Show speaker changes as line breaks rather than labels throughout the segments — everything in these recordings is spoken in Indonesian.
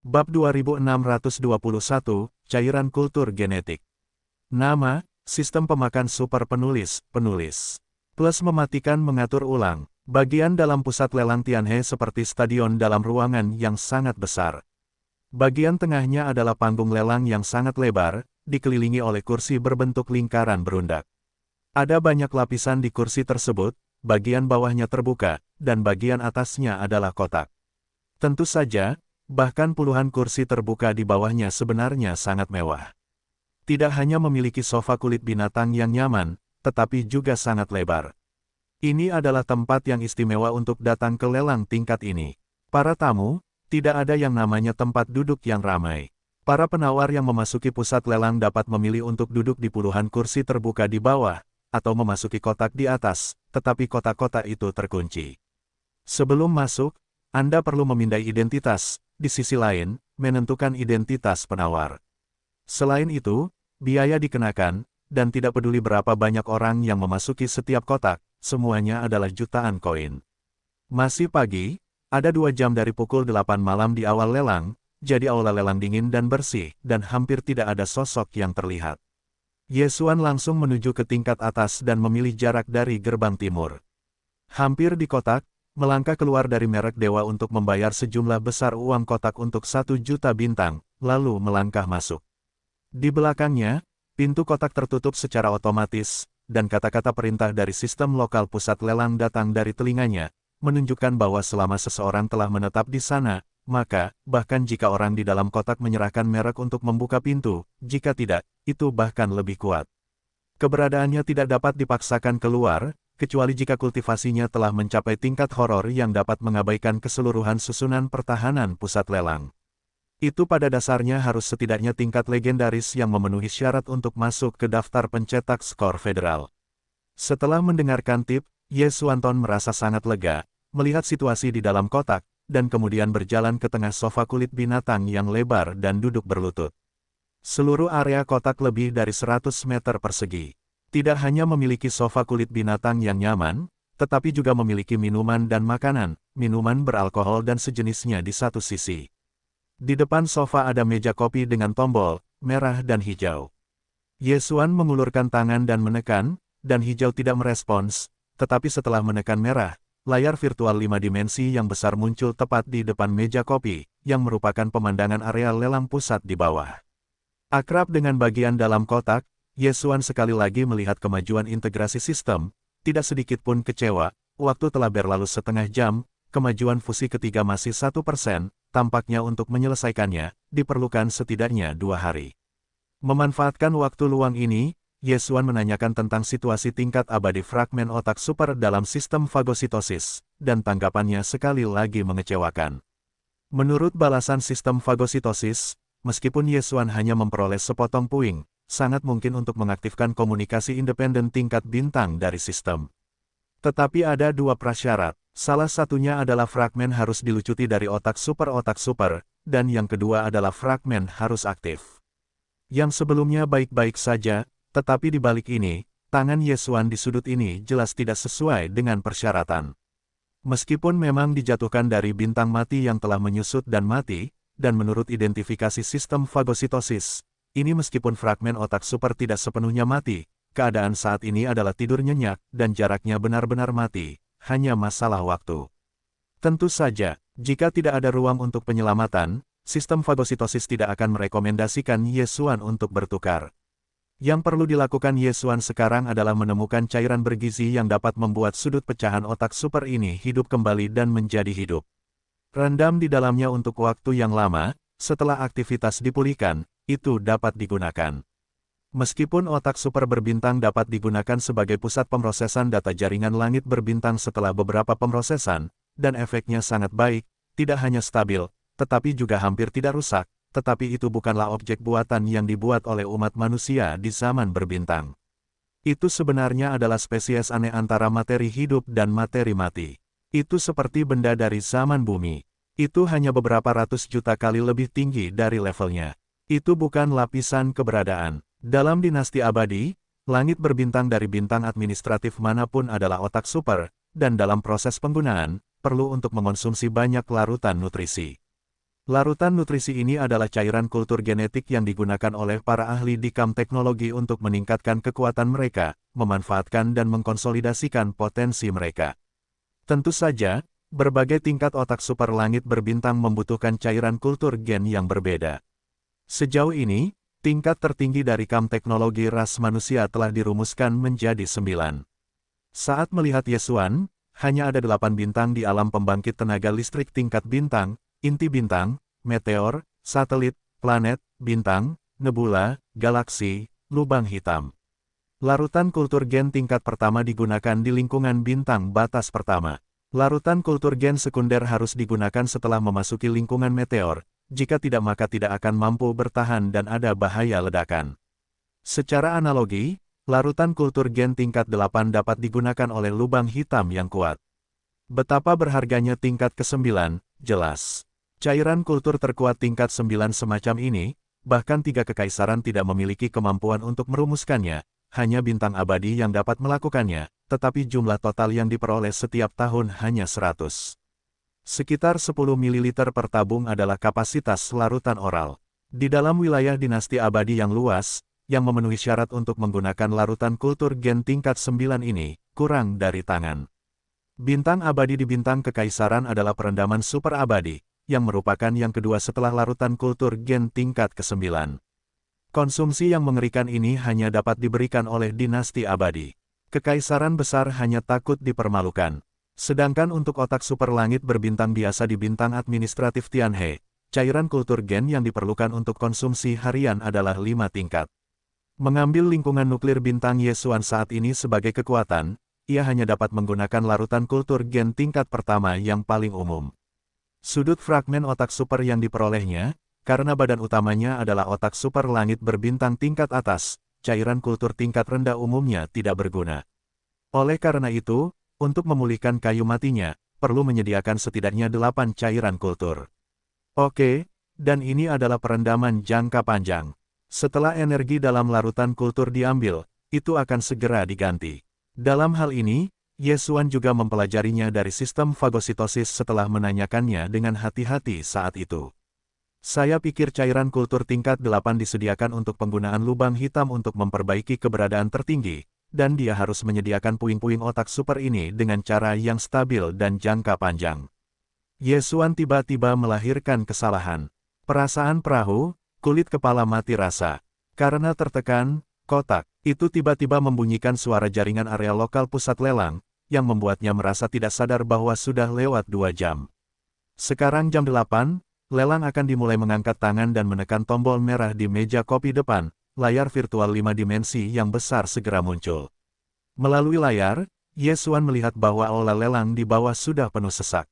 Bab 2621, Cairan Kultur Genetik. Nama, Sistem Pemakan Super Penulis, Plus mematikan mengatur ulang. Bagian dalam pusat lelang Tianhe seperti stadion dalam ruangan yang sangat besar. Bagian tengahnya adalah panggung lelang yang sangat lebar, dikelilingi oleh kursi berbentuk lingkaran berundak. Ada banyak lapisan di kursi tersebut, bagian bawahnya terbuka, dan bagian atasnya adalah kotak. Tentu saja, bahkan puluhan kursi terbuka di bawahnya sebenarnya sangat mewah. Tidak hanya memiliki sofa kulit binatang yang nyaman, tetapi juga sangat lebar. Ini adalah tempat yang istimewa untuk datang ke lelang tingkat ini. Para tamu, tidak ada yang namanya tempat duduk yang ramai. Para penawar yang memasuki pusat lelang dapat memilih untuk duduk di puluhan kursi terbuka di bawah, atau memasuki kotak di atas, tetapi kotak-kotak itu terkunci. Sebelum masuk, Anda perlu memindai identitas, di sisi lain, menentukan identitas penawar. Selain itu, biaya dikenakan, dan tidak peduli berapa banyak orang yang memasuki setiap kotak, semuanya adalah jutaan koin. Masih pagi, ada 2 jam dari pukul 8 malam di awal lelang, jadi aula lelang dingin dan bersih, dan hampir tidak ada sosok yang terlihat. Yesuan langsung menuju ke tingkat atas dan memilih jarak dari gerbang timur. Hampir di kotak, melangkah keluar dari merek dewa untuk membayar sejumlah besar uang kotak untuk 1 juta bintang, lalu melangkah masuk. Di belakangnya, pintu kotak tertutup secara otomatis, dan kata-kata perintah dari sistem lokal pusat lelang datang dari telinganya, menunjukkan bahwa selama seseorang telah menetap di sana, maka, bahkan jika orang di dalam kotak menyerahkan merek untuk membuka pintu, jika tidak, itu bahkan lebih kuat. Keberadaannya tidak dapat dipaksakan keluar, kecuali jika kultivasinya telah mencapai tingkat horor yang dapat mengabaikan keseluruhan susunan pertahanan pusat lelang. Itu pada dasarnya harus setidaknya tingkat legendaris yang memenuhi syarat untuk masuk ke daftar pencetak skor federal. Setelah mendengarkan tip, Ye Suanton merasa sangat lega, melihat situasi di dalam kotak, dan kemudian berjalan ke tengah sofa kulit binatang yang lebar dan duduk berlutut. Seluruh area kotak lebih dari 100 meter persegi. Tidak hanya memiliki sofa kulit binatang yang nyaman, tetapi juga memiliki minuman dan makanan, minuman beralkohol dan sejenisnya di satu sisi. Di depan sofa ada meja kopi dengan tombol, merah dan hijau. Yesuan mengulurkan tangan dan menekan, dan hijau tidak merespons, tetapi setelah menekan merah, layar virtual 5 dimensi yang besar muncul tepat di depan meja kopi, yang merupakan pemandangan area lelang pusat di bawah. Akrab dengan bagian dalam kotak, Yesuan sekali lagi melihat kemajuan integrasi sistem, tidak sedikit pun kecewa, waktu telah berlalu setengah jam, kemajuan fusi ketiga masih 1%, tampaknya untuk menyelesaikannya, diperlukan setidaknya 2 hari. Memanfaatkan waktu luang ini, Yesuan menanyakan tentang situasi tingkat abadi fragmen otak super dalam sistem fagositosis, dan tanggapannya sekali lagi mengecewakan. Menurut balasan sistem fagositosis, meskipun Yesuan hanya memperoleh sepotong puing, sangat mungkin untuk mengaktifkan komunikasi independen tingkat bintang dari sistem. Tetapi ada 2 prasyarat. Salah satunya adalah fragmen harus dilucuti dari otak super, dan yang kedua adalah fragmen harus aktif. Yang sebelumnya baik-baik saja, tetapi di balik ini, tangan Yesuan di sudut ini jelas tidak sesuai dengan persyaratan. Meskipun memang dijatuhkan dari bintang mati yang telah menyusut dan mati, dan menurut identifikasi sistem fagositosis, ini meskipun fragmen otak super tidak sepenuhnya mati, keadaan saat ini adalah tidur nyenyak, dan jaraknya benar-benar mati. Hanya masalah waktu. Tentu saja, jika tidak ada ruang untuk penyelamatan, sistem fagositosis tidak akan merekomendasikan Yesuan untuk bertukar. Yang perlu dilakukan Yesuan sekarang adalah menemukan cairan bergizi yang dapat membuat sudut pecahan otak super ini hidup kembali dan menjadi hidup. Rendam di dalamnya untuk waktu yang lama, setelah aktivitas dipulihkan, itu dapat digunakan. Meskipun otak super berbintang dapat digunakan sebagai pusat pemrosesan data jaringan langit berbintang setelah beberapa pemrosesan, dan efeknya sangat baik, tidak hanya stabil, tetapi juga hampir tidak rusak, tetapi itu bukanlah objek buatan yang dibuat oleh umat manusia di zaman berbintang. Itu sebenarnya adalah spesies aneh antara materi hidup dan materi mati. Itu seperti benda dari zaman bumi. Itu hanya beberapa ratus juta kali lebih tinggi dari levelnya. Itu bukan lapisan keberadaan. Dalam dinasti abadi, langit berbintang dari bintang administratif manapun adalah otak super, dan dalam proses penggunaan, perlu untuk mengonsumsi banyak larutan nutrisi. Larutan nutrisi ini adalah cairan kultur genetik yang digunakan oleh para ahli di kamp teknologi untuk meningkatkan kekuatan mereka, memanfaatkan dan mengkonsolidasikan potensi mereka. Tentu saja, berbagai tingkat otak super langit berbintang membutuhkan cairan kultur gen yang berbeda. Sejauh ini, tingkat tertinggi dari kamp teknologi ras manusia telah dirumuskan menjadi 9. Saat melihat Yesuan, hanya ada 8 bintang di alam pembangkit tenaga listrik tingkat bintang, inti bintang, meteor, satelit, planet, bintang, nebula, galaksi, lubang hitam. Larutan kultur gen tingkat pertama digunakan di lingkungan bintang batas pertama. Larutan kultur gen sekunder harus digunakan setelah memasuki lingkungan meteor, jika tidak maka tidak akan mampu bertahan dan ada bahaya ledakan. Secara analogi, larutan kultur gen tingkat 8 dapat digunakan oleh lubang hitam yang kuat. Betapa berharganya tingkat ke-9, jelas. Cairan kultur terkuat tingkat 9 semacam ini, bahkan 3 kekaisaran tidak memiliki kemampuan untuk merumuskannya, hanya bintang abadi yang dapat melakukannya, tetapi jumlah total yang diperoleh setiap tahun hanya 100. Sekitar 10 ml per tabung adalah kapasitas larutan oral. Di dalam wilayah dinasti abadi yang luas, yang memenuhi syarat untuk menggunakan larutan kultur gen tingkat 9 ini, kurang dari tangan. Bintang abadi di bintang kekaisaran adalah perendaman super abadi, yang merupakan yang kedua setelah larutan kultur gen tingkat ke-9. Konsumsi yang mengerikan ini hanya dapat diberikan oleh dinasti abadi. Kekaisaran besar hanya takut dipermalukan. Sedangkan untuk otak super langit berbintang biasa di bintang administratif Tianhe, cairan kultur gen yang diperlukan untuk konsumsi harian adalah 5 tingkat. Mengambil lingkungan nuklir bintang Yesuan saat ini sebagai kekuatan, ia hanya dapat menggunakan larutan kultur gen tingkat pertama yang paling umum. Sudut fragmen otak super yang diperolehnya, karena badan utamanya adalah otak super langit berbintang tingkat atas, cairan kultur tingkat rendah umumnya tidak berguna. Oleh karena itu, untuk memulihkan kayu matinya, perlu menyediakan setidaknya 8 cairan kultur. Oke, dan ini adalah perendaman jangka panjang. Setelah energi dalam larutan kultur diambil, itu akan segera diganti. Dalam hal ini, Yesuan juga mempelajarinya dari sistem fagositosis setelah menanyakannya dengan hati-hati saat itu. Saya pikir cairan kultur tingkat 8 disediakan untuk penggunaan lubang hitam untuk memperbaiki keberadaan tertinggi, dan dia harus menyediakan puing-puing otak super ini dengan cara yang stabil dan jangka panjang. Yesuan tiba-tiba melahirkan kesalahan. Perasaan perahu, kulit kepala mati rasa. Karena tertekan, kotak itu tiba-tiba membunyikan suara jaringan area lokal pusat lelang, yang membuatnya merasa tidak sadar bahwa sudah lewat 2 jam. Sekarang jam 8, lelang akan dimulai. Mengangkat tangan dan menekan tombol merah di meja kopi depan, layar virtual 5 dimensi yang besar segera muncul. Melalui layar, Yesuan melihat bahwa aula lelang di bawah sudah penuh sesak.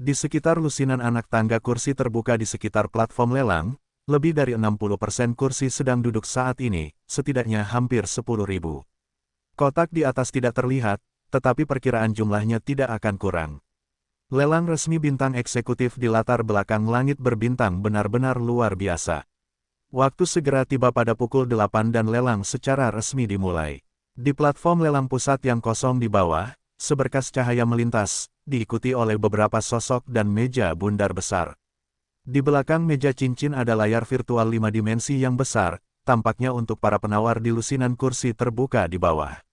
Di sekitar lusinan anak tangga kursi terbuka di sekitar platform lelang, lebih dari 60% kursi sedang duduk saat ini, setidaknya hampir 10.000. Kotak di atas tidak terlihat, tetapi perkiraan jumlahnya tidak akan kurang. Lelang resmi bintang eksekutif di latar belakang langit berbintang benar-benar luar biasa. Waktu segera tiba pada pukul 8 dan lelang secara resmi dimulai. Di platform lelang pusat yang kosong di bawah, seberkas cahaya melintas, diikuti oleh beberapa sosok dan meja bundar besar. Di belakang meja cincin ada layar virtual 5 dimensi yang besar, tampaknya untuk para penawar di lusinan kursi terbuka di bawah.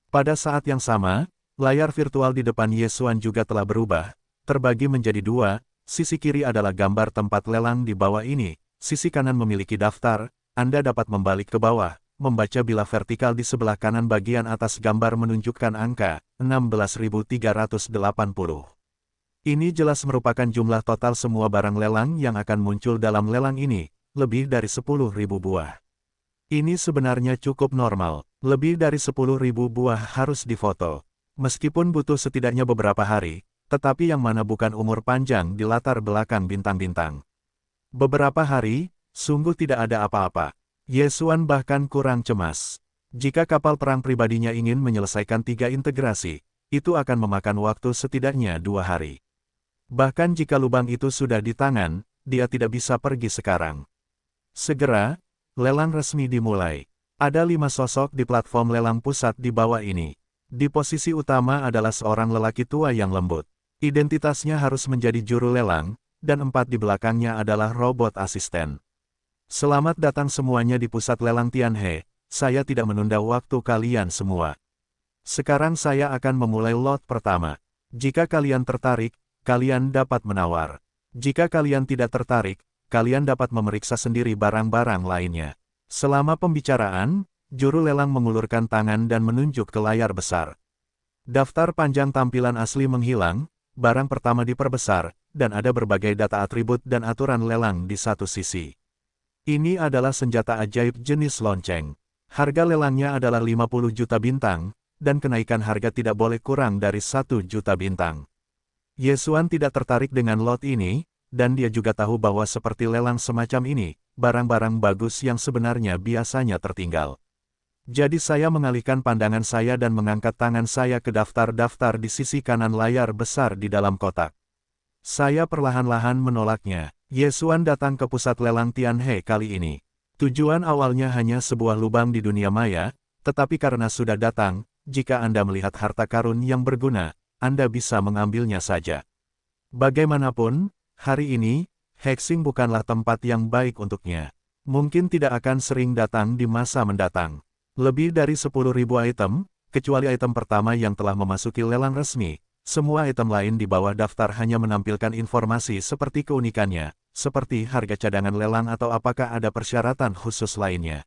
Pada saat yang sama, layar virtual di depan Yesuan juga telah berubah, terbagi menjadi 2, sisi kiri adalah gambar tempat lelang di bawah ini, sisi kanan memiliki daftar, Anda dapat membalik ke bawah, membaca bilah vertikal di sebelah kanan bagian atas gambar menunjukkan angka, 16.380. Ini jelas merupakan jumlah total semua barang lelang yang akan muncul dalam lelang ini, lebih dari 10.000 buah. Ini sebenarnya cukup normal, lebih dari 10.000 buah harus difoto. Meskipun butuh setidaknya beberapa hari, tetapi yang mana bukan umur panjang di latar belakang bintang-bintang. Beberapa hari, sungguh tidak ada apa-apa. Yesuan bahkan kurang cemas. Jika kapal perang pribadinya ingin menyelesaikan 3 integrasi, itu akan memakan waktu setidaknya 2 hari. Bahkan jika lubang itu sudah di tangan, dia tidak bisa pergi sekarang. Segera, lelang resmi dimulai. Ada 5 sosok di platform lelang pusat di bawah ini. Di posisi utama adalah seorang lelaki tua yang lembut. Identitasnya harus menjadi juru lelang, dan 4 di belakangnya adalah robot asisten. Selamat datang semuanya di pusat lelang Tianhe, saya tidak menunda waktu kalian semua. Sekarang saya akan memulai lot pertama. Jika kalian tertarik, kalian dapat menawar. Jika kalian tidak tertarik, kalian dapat memeriksa sendiri barang-barang lainnya. Selama pembicaraan, juru lelang mengulurkan tangan dan menunjuk ke layar besar. Daftar panjang tampilan asli menghilang, barang pertama diperbesar, dan ada berbagai data atribut dan aturan lelang di satu sisi. Ini adalah senjata ajaib jenis lonceng. Harga lelangnya adalah 50 juta bintang, dan kenaikan harga tidak boleh kurang dari 1 juta bintang. Ye Xuan tidak tertarik dengan lot ini, dan dia juga tahu bahwa seperti lelang semacam ini, barang-barang bagus yang sebenarnya biasanya tertinggal. Jadi saya mengalihkan pandangan saya dan mengangkat tangan saya ke daftar-daftar di sisi kanan layar besar di dalam kotak. Saya perlahan-lahan menolaknya. Ye Xuan datang ke pusat lelang Tianhe kali ini. Tujuan awalnya hanya sebuah lubang di dunia maya, tetapi karena sudah datang, jika Anda melihat harta karun yang berguna, Anda bisa mengambilnya saja. Bagaimanapun, hari ini, hexing bukanlah tempat yang baik untuknya. Mungkin tidak akan sering datang di masa mendatang. Lebih dari 10.000 item, kecuali item pertama yang telah memasuki lelang resmi, semua item lain di bawah daftar hanya menampilkan informasi seperti keunikannya, seperti harga cadangan lelang atau apakah ada persyaratan khusus lainnya.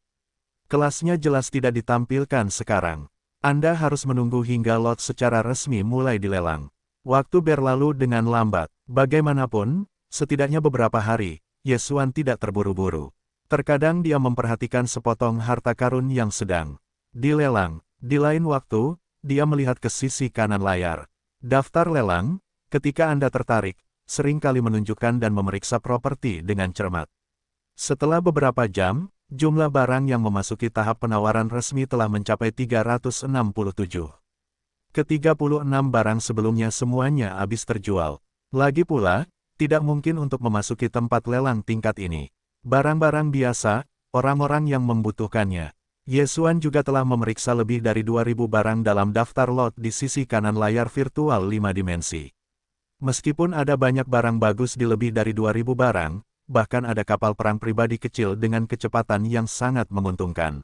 Kelasnya jelas tidak ditampilkan sekarang. Anda harus menunggu hingga lot secara resmi mulai dilelang. Waktu berlalu dengan lambat. Bagaimanapun, setidaknya beberapa hari, Ye Xuan tidak terburu-buru. Terkadang dia memperhatikan sepotong harta karun yang sedang dilelang. Di lain waktu, dia melihat ke sisi kanan layar. Daftar lelang, ketika Anda tertarik, seringkali menunjukkan dan memeriksa properti dengan cermat. Setelah beberapa jam, jumlah barang yang memasuki tahap penawaran resmi telah mencapai 367. Ke-36 barang sebelumnya semuanya habis terjual. Lagi pula, tidak mungkin untuk memasuki tempat lelang tingkat ini. Barang-barang biasa, orang-orang yang membutuhkannya. Ye Xuan juga telah memeriksa lebih dari 2.000 barang dalam daftar lot di sisi kanan layar virtual 5 dimensi. Meskipun ada banyak barang bagus di lebih dari 2.000 barang, bahkan ada kapal perang pribadi kecil dengan kecepatan yang sangat menguntungkan.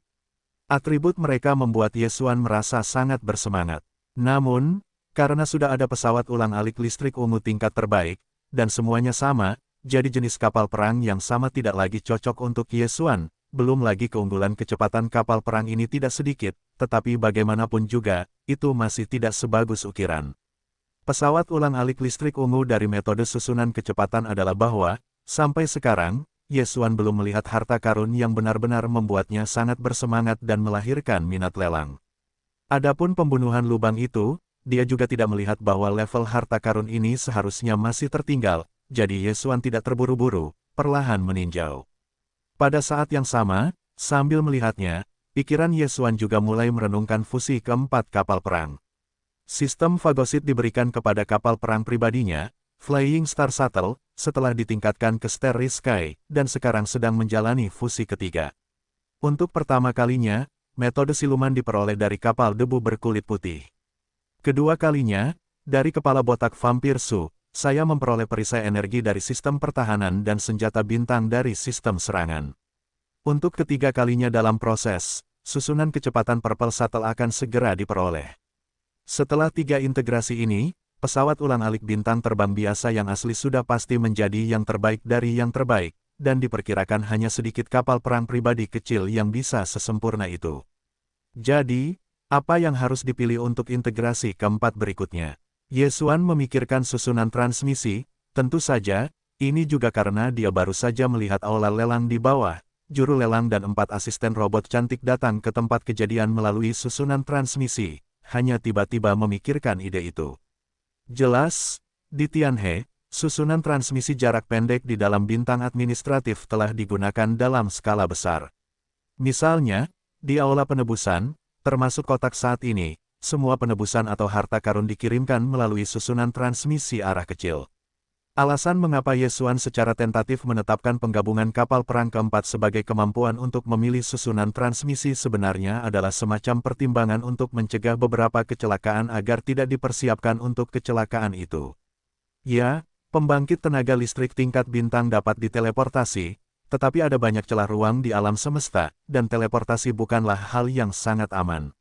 Atribut mereka membuat Ye Xuan merasa sangat bersemangat. Namun, karena sudah ada pesawat ulang-alik listrik ungu tingkat terbaik, dan semuanya sama, jadi jenis kapal perang yang sama tidak lagi cocok untuk Ye Xuan. Belum lagi keunggulan kecepatan kapal perang ini tidak sedikit, tetapi bagaimanapun juga, itu masih tidak sebagus ukiran. Pesawat ulang-alik listrik ungu dari metode susunan kecepatan adalah bahwa, sampai sekarang, Ye Xuan belum melihat harta karun yang benar-benar membuatnya sangat bersemangat dan melahirkan minat lelang. Adapun pembunuhan lubang itu, dia juga tidak melihat bahwa level harta karun ini seharusnya masih tertinggal, jadi Ye Xuan tidak terburu-buru, perlahan meninjau. Pada saat yang sama, sambil melihatnya, pikiran Ye Xuan juga mulai merenungkan fusi keempat kapal perang. Sistem Fagosit diberikan kepada kapal perang pribadinya, Flying Star Shuttle, setelah ditingkatkan ke Starry Sky, dan sekarang sedang menjalani fusi ketiga. Untuk pertama kalinya, metode siluman diperoleh dari kapal debu berkulit putih. Kedua kalinya, dari kepala botak vampir Su, saya memperoleh perisai energi dari sistem pertahanan dan senjata bintang dari sistem serangan. Untuk ketiga kalinya dalam proses, susunan kecepatan Purple Shuttle akan segera diperoleh. Setelah 3 integrasi ini, pesawat ulang-alik bintang terbang biasa yang asli sudah pasti menjadi yang terbaik dari yang terbaik, dan diperkirakan hanya sedikit kapal perang pribadi kecil yang bisa sesempurna itu. Jadi, apa yang harus dipilih untuk integrasi keempat berikutnya? Ye Xuan memikirkan susunan transmisi, tentu saja, ini juga karena dia baru saja melihat aula lelang di bawah. Juru lelang dan 4 asisten robot cantik datang ke tempat kejadian melalui susunan transmisi, hanya tiba-tiba memikirkan ide itu. Jelas, di Tianhe, susunan transmisi jarak pendek di dalam bintang administratif telah digunakan dalam skala besar. Misalnya, di aula penebusan, termasuk kotak saat ini, semua penebusan atau harta karun dikirimkan melalui susunan transmisi arah kecil. Alasan mengapa Ye Xuan secara tentatif menetapkan penggabungan kapal perang keempat sebagai kemampuan untuk memilih susunan transmisi sebenarnya adalah semacam pertimbangan untuk mencegah beberapa kecelakaan agar tidak dipersiapkan untuk kecelakaan itu. Ya, Pembangkit tenaga listrik tingkat bintang dapat diteleportasi, tetapi ada banyak celah ruang di alam semesta, dan teleportasi bukanlah hal yang sangat aman.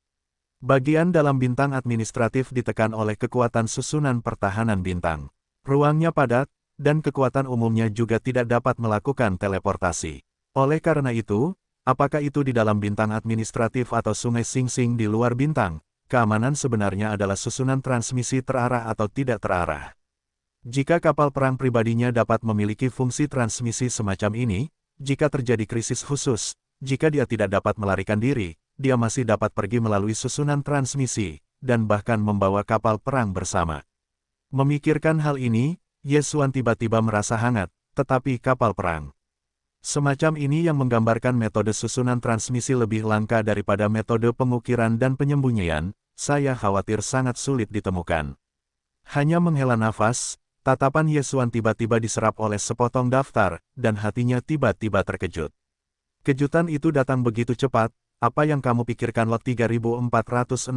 Bagian dalam bintang administratif ditekan oleh kekuatan susunan pertahanan bintang. Ruangnya padat, dan kekuatan umumnya juga tidak dapat melakukan teleportasi. Oleh karena itu, apakah itu di dalam bintang administratif atau sungai Sing-Sing di luar bintang, keamanan sebenarnya adalah susunan transmisi terarah atau tidak terarah. Jika kapal perang pribadinya dapat memiliki fungsi transmisi semacam ini, jika terjadi krisis khusus, jika dia tidak dapat melarikan diri, dia masih dapat pergi melalui susunan transmisi, dan bahkan membawa kapal perang bersama. Memikirkan hal ini, Ye Xuan tiba-tiba merasa hangat, tetapi kapal perang semacam ini yang menggambarkan metode susunan transmisi lebih langka daripada metode pengukiran dan penyembunyian, saya khawatir sangat sulit ditemukan. Hanya menghela nafas, tatapan Ye Xuan tiba-tiba diserap oleh sepotong daftar, dan hatinya tiba-tiba terkejut. Kejutan itu datang begitu cepat. Apa yang kamu pikirkan? Lot 3467.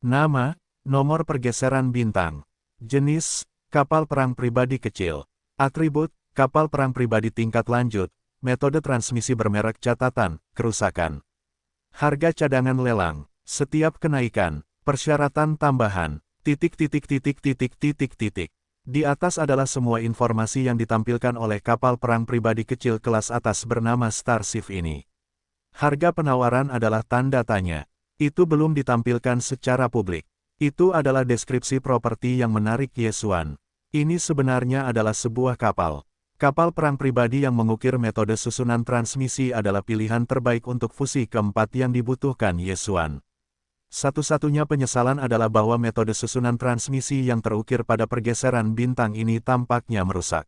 Nama, nomor pergeseran bintang. Jenis, kapal perang pribadi kecil. Atribut, kapal perang pribadi tingkat lanjut. Metode transmisi bermerek catatan, kerusakan. Harga cadangan lelang, setiap kenaikan, persyaratan tambahan. Di atas adalah semua informasi yang ditampilkan oleh kapal perang pribadi kecil kelas atas bernama Starship ini. Harga penawaran adalah tanda tanya. Itu belum ditampilkan secara publik. Itu adalah deskripsi properti yang menarik Ye Xuan. Ini sebenarnya adalah sebuah kapal. Kapal perang pribadi yang mengukir metode susunan transmisi adalah pilihan terbaik untuk fusi keempat yang dibutuhkan Ye Xuan. Satu-satunya penyesalan adalah bahwa metode susunan transmisi yang terukir pada pergeseran bintang ini tampaknya merusak.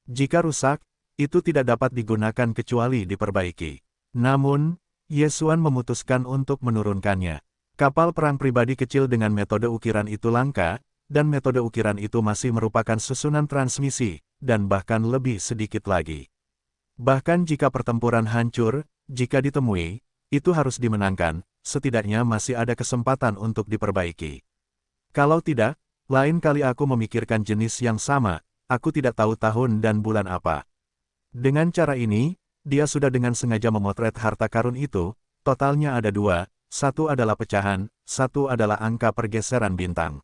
Jika rusak, itu tidak dapat digunakan kecuali diperbaiki. Namun, Ye Xuan memutuskan untuk menurunkannya. Kapal perang pribadi kecil dengan metode ukiran itu langka, dan metode ukiran itu masih merupakan susunan transmisi, dan bahkan lebih sedikit lagi. Bahkan jika pertempuran hancur, jika ditemui, itu harus dimenangkan. Setidaknya masih ada kesempatan untuk diperbaiki. Kalau tidak, lain kali aku memikirkan jenis yang sama, aku tidak tahu tahun dan bulan apa. Dengan cara ini, dia sudah dengan sengaja memotret harta karun itu, totalnya ada dua, satu adalah pecahan, satu adalah angka pergeseran bintang.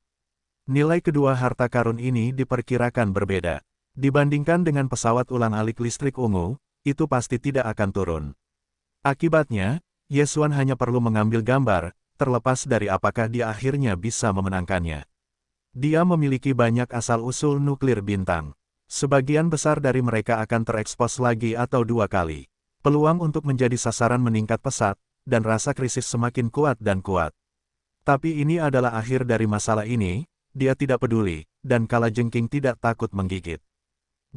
Nilai kedua harta karun ini diperkirakan berbeda. Dibandingkan dengan pesawat ulang-alik listrik ungu, itu pasti tidak akan turun. Akibatnya, Ye Xuan hanya perlu mengambil gambar, terlepas dari apakah dia akhirnya bisa memenangkannya. Dia memiliki banyak asal-usul nuklir bintang. Sebagian besar dari mereka akan terekspos lagi atau dua kali. Peluang untuk menjadi sasaran meningkat pesat, dan rasa krisis semakin kuat dan kuat. Tapi ini adalah akhir dari masalah ini, dia tidak peduli, dan kalajengking tidak takut menggigit.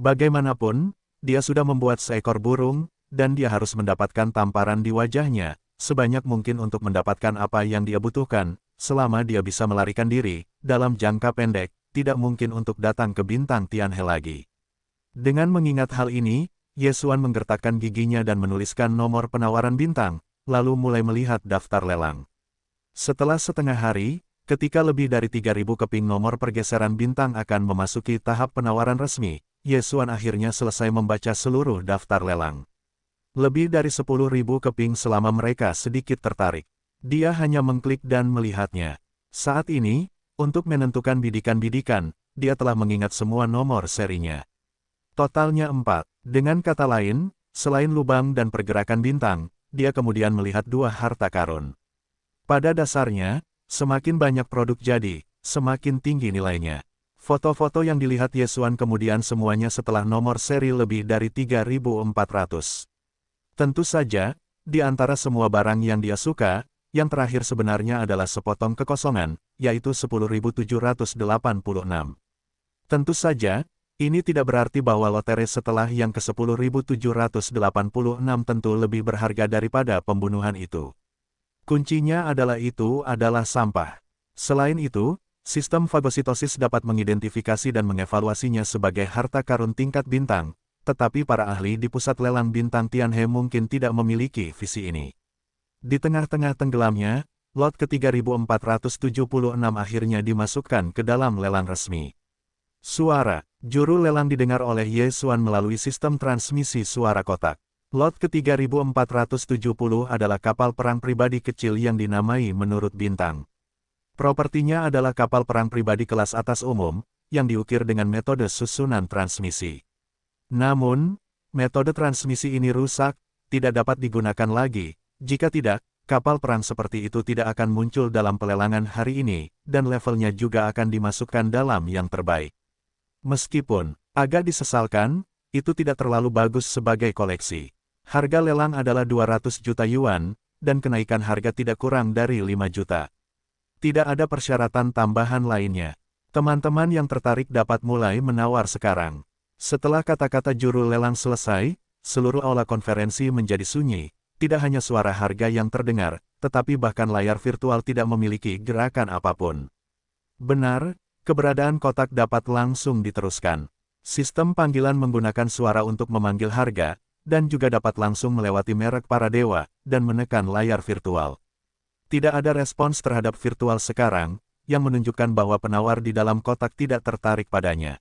Bagaimanapun, dia sudah membuat seekor burung, dan dia harus mendapatkan tamparan di wajahnya, sebanyak mungkin untuk mendapatkan apa yang dia butuhkan, selama dia bisa melarikan diri, dalam jangka pendek, tidak mungkin untuk datang ke bintang Tianhe lagi. Dengan mengingat hal ini, Ye Xuan menggertakkan giginya dan menuliskan nomor penawaran bintang, lalu mulai melihat daftar lelang. Setelah setengah hari, ketika lebih dari 3.000 keping nomor pergeseran bintang akan memasuki tahap penawaran resmi, Ye Xuan akhirnya selesai membaca seluruh daftar lelang. Lebih dari 10.000 keping selama mereka sedikit tertarik. Dia hanya mengklik dan melihatnya. Saat ini, untuk menentukan bidikan-bidikan, dia telah mengingat semua nomor serinya. Totalnya 4. Dengan kata lain, selain lubang dan pergerakan bintang, dia kemudian melihat dua harta karun. Pada dasarnya, semakin banyak produk jadi, semakin tinggi nilainya. Foto-foto yang dilihat Ye Xuan kemudian semuanya setelah nomor seri lebih dari 3.400. Tentu saja, di antara semua barang yang dia suka, yang terakhir sebenarnya adalah sepotong kekosongan, yaitu 10.786. Tentu saja, ini tidak berarti bahwa lotre setelah yang ke 10.786 tentu lebih berharga daripada pembunuhan itu. Kuncinya adalah sampah. Selain itu, sistem fagositosis dapat mengidentifikasi dan mengevaluasinya sebagai harta karun tingkat bintang, tetapi para ahli di pusat lelang bintang Tianhe mungkin tidak memiliki visi ini. Di tengah-tengah tenggelamnya, lot ke-3476 akhirnya dimasukkan ke dalam lelang resmi. Suara. Juru lelang didengar oleh Ye Xuan melalui sistem transmisi suara kotak. Lot ke-3470 adalah kapal perang pribadi kecil yang dinamai menurut bintang. Propertinya adalah kapal perang pribadi kelas atas umum, yang diukir dengan metode susunan transmisi. Namun, metode transmisi ini rusak, tidak dapat digunakan lagi. Jika tidak, kapal perang seperti itu tidak akan muncul dalam pelelangan hari ini, dan levelnya juga akan dimasukkan dalam yang terbaik. Meskipun agak disesalkan, itu tidak terlalu bagus sebagai koleksi. Harga lelang adalah 200 juta yuan, dan kenaikan harga tidak kurang dari 5 juta. Tidak ada persyaratan tambahan lainnya. Teman-teman yang tertarik dapat mulai menawar sekarang. Setelah kata-kata juru lelang selesai, seluruh aula konferensi menjadi sunyi. Tidak hanya suara harga yang terdengar, tetapi bahkan layar virtual tidak memiliki gerakan apapun. Benar, keberadaan kotak dapat langsung diteruskan. Sistem panggilan menggunakan suara untuk memanggil harga, dan juga dapat langsung melewati merek para dewa, dan menekan layar virtual. Tidak ada respons terhadap virtual sekarang, yang menunjukkan bahwa penawar di dalam kotak tidak tertarik padanya.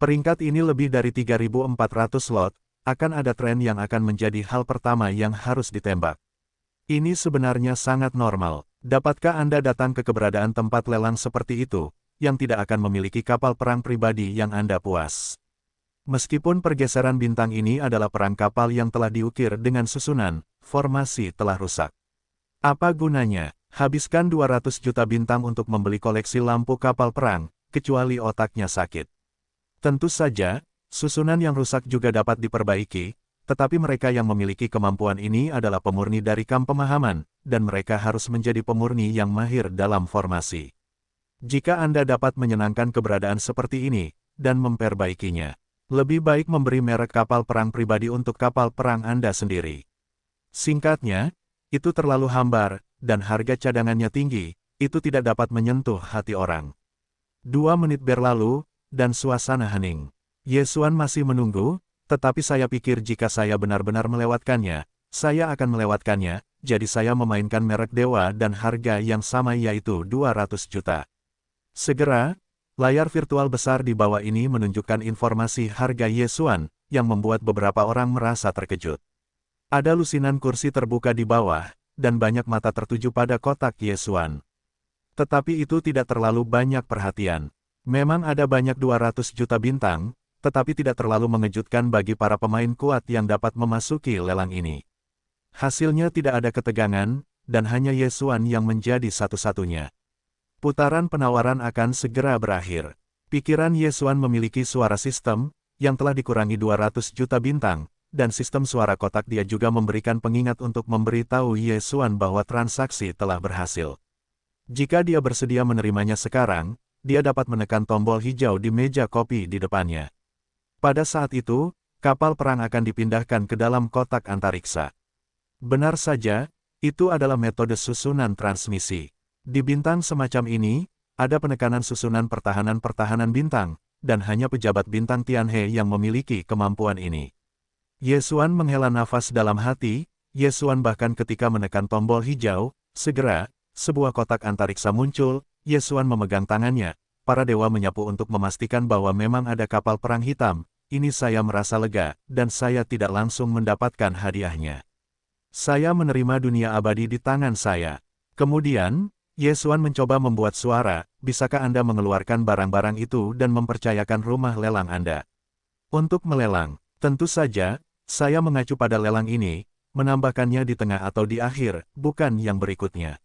Peringkat ini lebih dari 3.400 slot, akan ada tren yang akan menjadi hal pertama yang harus ditembak. Ini sebenarnya sangat normal. Dapatkah Anda datang ke keberadaan tempat lelang seperti itu, yang tidak akan memiliki kapal perang pribadi yang Anda puas? Meskipun pergeseran bintang ini adalah perang kapal yang telah diukir dengan susunan, formasi telah rusak. Apa gunanya? Habiskan 200 juta bintang untuk membeli koleksi lampu kapal perang, kecuali otaknya sakit. Tentu saja, susunan yang rusak juga dapat diperbaiki, tetapi mereka yang memiliki kemampuan ini adalah pemurni dari kam pemahaman, dan mereka harus menjadi pemurni yang mahir dalam formasi. Jika Anda dapat menyenangkan keberadaan seperti ini, dan memperbaikinya, lebih baik memberi merek kapal perang pribadi untuk kapal perang Anda sendiri. Singkatnya, itu terlalu hambar, dan harga cadangannya tinggi, itu tidak dapat menyentuh hati orang. 2 menit berlalu, dan suasana hening. Ye Xuan masih menunggu, tetapi saya pikir jika saya benar-benar melewatkannya, saya akan melewatkannya, jadi saya memainkan merek dewa dan harga yang sama yaitu 200 juta. Segera, layar virtual besar di bawah ini menunjukkan informasi harga Ye Xuan, yang membuat beberapa orang merasa terkejut. Ada lusinan kursi terbuka di bawah, dan banyak mata tertuju pada kotak Ye Xuan. Tetapi itu tidak terlalu banyak perhatian. Memang ada banyak 200 juta bintang, tetapi tidak terlalu mengejutkan bagi para pemain kuat yang dapat memasuki lelang ini. Hasilnya tidak ada ketegangan, dan hanya Ye Xuan yang menjadi satu-satunya. Putaran penawaran akan segera berakhir. Pikiran Ye Xuan memiliki suara sistem, yang telah dikurangi 200 juta bintang, dan sistem suara kotak dia juga memberikan pengingat untuk memberitahu Ye Xuan bahwa transaksi telah berhasil. Jika dia bersedia menerimanya sekarang, dia dapat menekan tombol hijau di meja kopi di depannya. Pada saat itu, kapal perang akan dipindahkan ke dalam kotak antariksa. Benar saja, itu adalah metode susunan transmisi. Di bintang semacam ini, ada penekanan susunan pertahanan-pertahanan bintang, dan hanya pejabat bintang Tianhe yang memiliki kemampuan ini. Ye Xuan menghela nafas dalam hati, Ye Xuan bahkan ketika menekan tombol hijau, segera, sebuah kotak antariksa muncul, Ye Xuan memegang tangannya, para dewa menyapu untuk memastikan bahwa memang ada kapal perang hitam, ini saya merasa lega, dan saya tidak langsung mendapatkan hadiahnya. Saya menerima dunia abadi di tangan saya. Kemudian, Ye Xuan mencoba membuat suara, bisakah Anda mengeluarkan barang-barang itu dan mempercayakan rumah lelang Anda? Untuk melelang, tentu saja, saya mengacu pada lelang ini, menambahkannya di tengah atau di akhir, bukan yang berikutnya.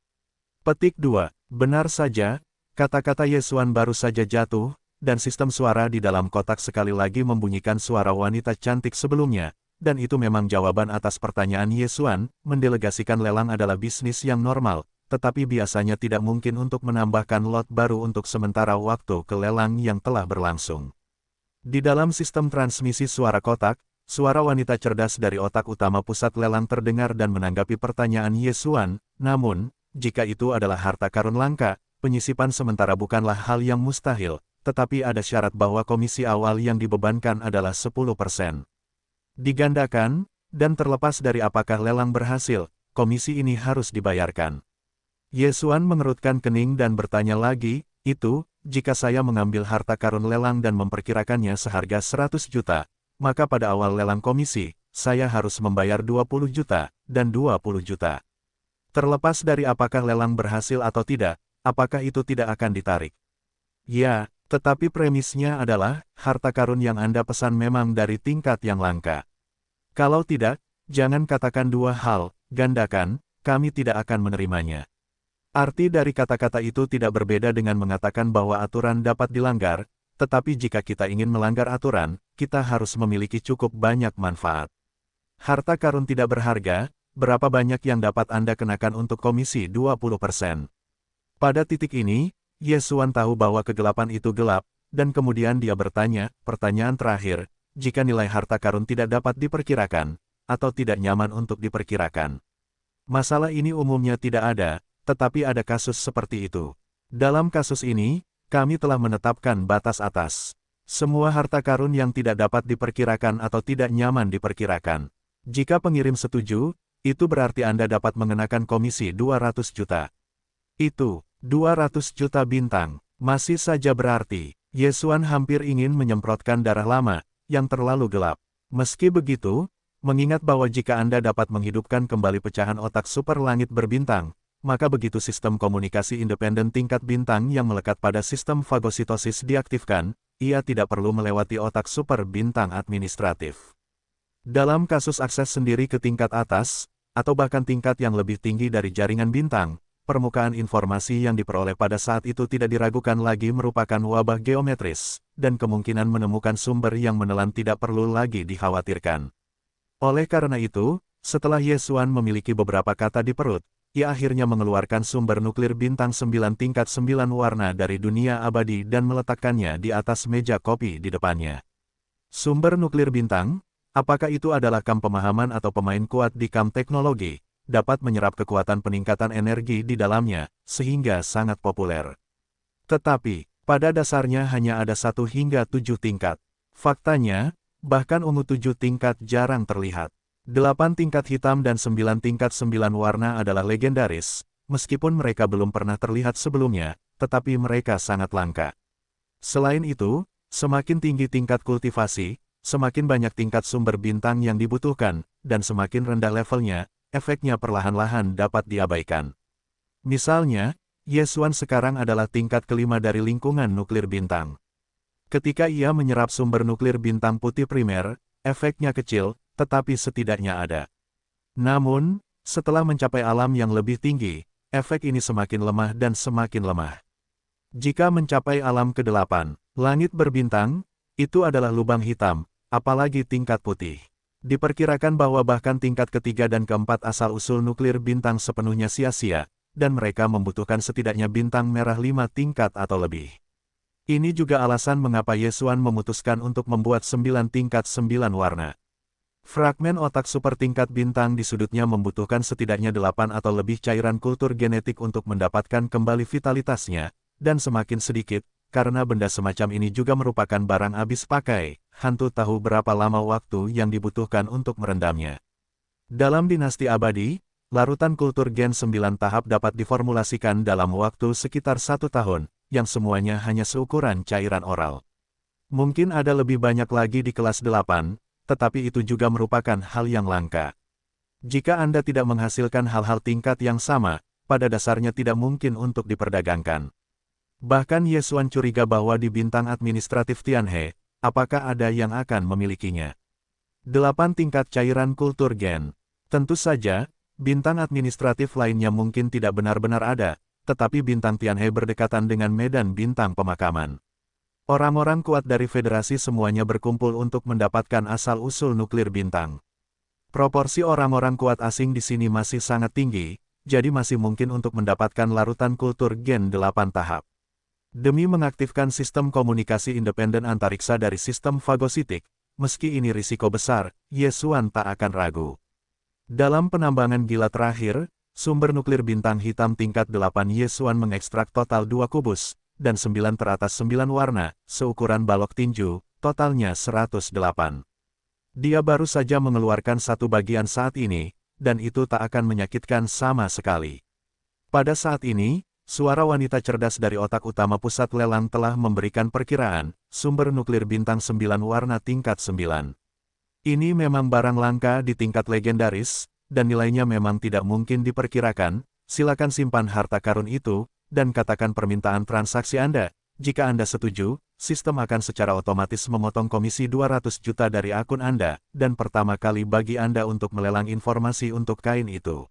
Petik 2. Benar saja, kata-kata Ye Xuan baru saja jatuh, dan sistem suara di dalam kotak sekali lagi membunyikan suara wanita cantik sebelumnya, dan itu memang jawaban atas pertanyaan Ye Xuan, mendelegasikan lelang adalah bisnis yang normal, tetapi biasanya tidak mungkin untuk menambahkan lot baru untuk sementara waktu ke lelang yang telah berlangsung. Di dalam sistem transmisi suara kotak, suara wanita cerdas dari otak utama pusat lelang terdengar dan menanggapi pertanyaan Ye Xuan, namun, jika itu adalah harta karun langka, penyisipan sementara bukanlah hal yang mustahil, tetapi ada syarat bahwa komisi awal yang dibebankan adalah 10%. Digandakan, dan terlepas dari apakah lelang berhasil, komisi ini harus dibayarkan. Ye Xuan mengerutkan kening dan bertanya lagi, itu, jika saya mengambil harta karun lelang dan memperkirakannya seharga 100 juta, maka pada awal lelang komisi, saya harus membayar 20 juta, dan 20 juta. Terlepas dari apakah lelang berhasil atau tidak, apakah itu tidak akan ditarik? Ya, tetapi premisnya adalah, harta karun yang Anda pesan memang dari tingkat yang langka. Kalau tidak, jangan katakan dua hal, gandakan, kami tidak akan menerimanya. Arti dari kata-kata itu tidak berbeda dengan mengatakan bahwa aturan dapat dilanggar, tetapi jika kita ingin melanggar aturan, kita harus memiliki cukup banyak manfaat. Harta karun tidak berharga, berapa banyak yang dapat Anda kenakan untuk komisi 20%? Pada titik ini, Yesuan tahu bahwa kegelapan itu gelap, dan kemudian dia bertanya, pertanyaan terakhir, jika nilai harta karun tidak dapat diperkirakan, atau tidak nyaman untuk diperkirakan. Masalah ini umumnya tidak ada, tetapi ada kasus seperti itu. Dalam kasus ini, kami telah menetapkan batas atas. Semua harta karun yang tidak dapat diperkirakan atau tidak nyaman diperkirakan. Jika pengirim setuju, itu berarti Anda dapat mengenakan komisi 200 juta. Itu, 200 juta bintang, masih saja berarti, Yesuan hampir ingin menyemprotkan darah lama, yang terlalu gelap. Meski begitu, mengingat bahwa jika Anda dapat menghidupkan kembali pecahan otak super langit berbintang, maka begitu sistem komunikasi independen tingkat bintang yang melekat pada sistem fagositosis diaktifkan, ia tidak perlu melewati otak super bintang administratif. Dalam kasus akses sendiri ke tingkat atas, atau bahkan tingkat yang lebih tinggi dari jaringan bintang, permukaan informasi yang diperoleh pada saat itu tidak diragukan lagi merupakan wabah geometris, dan kemungkinan menemukan sumber yang menelan tidak perlu lagi dikhawatirkan. Oleh karena itu, setelah Yesuan memiliki beberapa kata di perut, ia akhirnya mengeluarkan sumber nuklir bintang 9 tingkat 9 warna dari dunia abadi dan meletakkannya di atas meja kopi di depannya. Sumber nuklir bintang, apakah itu adalah kam pemahaman atau pemain kuat di kam teknologi, dapat menyerap kekuatan peningkatan energi di dalamnya, sehingga sangat populer. Tetapi, pada dasarnya hanya ada 1 hingga 7 tingkat. Faktanya, bahkan ungu 7 tingkat jarang terlihat. 8 tingkat hitam dan 9 tingkat 9 warna adalah legendaris, meskipun mereka belum pernah terlihat sebelumnya, tetapi mereka sangat langka. Selain itu, semakin tinggi tingkat kultivasi, semakin banyak tingkat sumber bintang yang dibutuhkan, dan semakin rendah levelnya, efeknya perlahan-lahan dapat diabaikan. Misalnya, Yesuan sekarang adalah tingkat kelima dari lingkungan nuklir bintang. Ketika ia menyerap sumber nuklir bintang putih primer, efeknya kecil, tetapi setidaknya ada. Namun, setelah mencapai alam yang lebih tinggi, efek ini semakin lemah dan semakin lemah. Jika mencapai alam ke-8, langit berbintang, itu adalah lubang hitam, apalagi tingkat putih. Diperkirakan bahwa bahkan tingkat ketiga dan keempat asal-usul nuklir bintang sepenuhnya sia-sia, dan mereka membutuhkan setidaknya bintang merah 5 tingkat atau lebih. Ini juga alasan mengapa Yesuan memutuskan untuk membuat 9 tingkat 9 warna. Fragmen otak super tingkat bintang di sudutnya membutuhkan setidaknya 8 atau lebih cairan kultur genetik untuk mendapatkan kembali vitalitasnya, dan semakin sedikit, karena benda semacam ini juga merupakan barang habis pakai, hantu tahu berapa lama waktu yang dibutuhkan untuk merendamnya. Dalam dinasti abadi, larutan kultur gen 9 tahap dapat diformulasikan dalam waktu sekitar 1 tahun, yang semuanya hanya seukuran cairan oral. Mungkin ada lebih banyak lagi di kelas 8, tetapi itu juga merupakan hal yang langka. Jika Anda tidak menghasilkan hal-hal tingkat yang sama, pada dasarnya tidak mungkin untuk diperdagangkan. Bahkan Yesuan curiga bahwa di bintang administratif Tianhe, apakah ada yang akan memilikinya. 8 tingkat cairan kultur gen. Tentu saja, bintang administratif lainnya mungkin tidak benar-benar ada, tetapi bintang Tianhe berdekatan dengan medan bintang pemakaman. Orang-orang kuat dari federasi semuanya berkumpul untuk mendapatkan asal-usul nuklir bintang. Proporsi orang-orang kuat asing di sini masih sangat tinggi, jadi masih mungkin untuk mendapatkan larutan kultur gen 8 tahap. Demi mengaktifkan sistem komunikasi independen antariksa dari sistem fagositik, meski ini risiko besar, Yesuan tak akan ragu. Dalam penambangan gila terakhir, sumber nuklir bintang hitam tingkat 8 Yesuan mengekstrak total 2 kubus, dan 9 teratas 9 warna, seukuran balok tinju, totalnya 108. Dia baru saja mengeluarkan 1 bagian saat ini, dan itu tak akan menyakitkan sama sekali. Pada saat ini, Suara wanita cerdas dari otak utama pusat lelang telah memberikan perkiraan, sumber nuklir bintang 9 warna tingkat 9. Ini memang barang langka di tingkat legendaris, dan nilainya memang tidak mungkin diperkirakan. Silakan simpan harta karun itu, dan katakan permintaan transaksi Anda. Jika Anda setuju, sistem akan secara otomatis memotong komisi 200 juta dari akun Anda, dan pertama kali bagi Anda untuk melelang informasi untuk kain itu.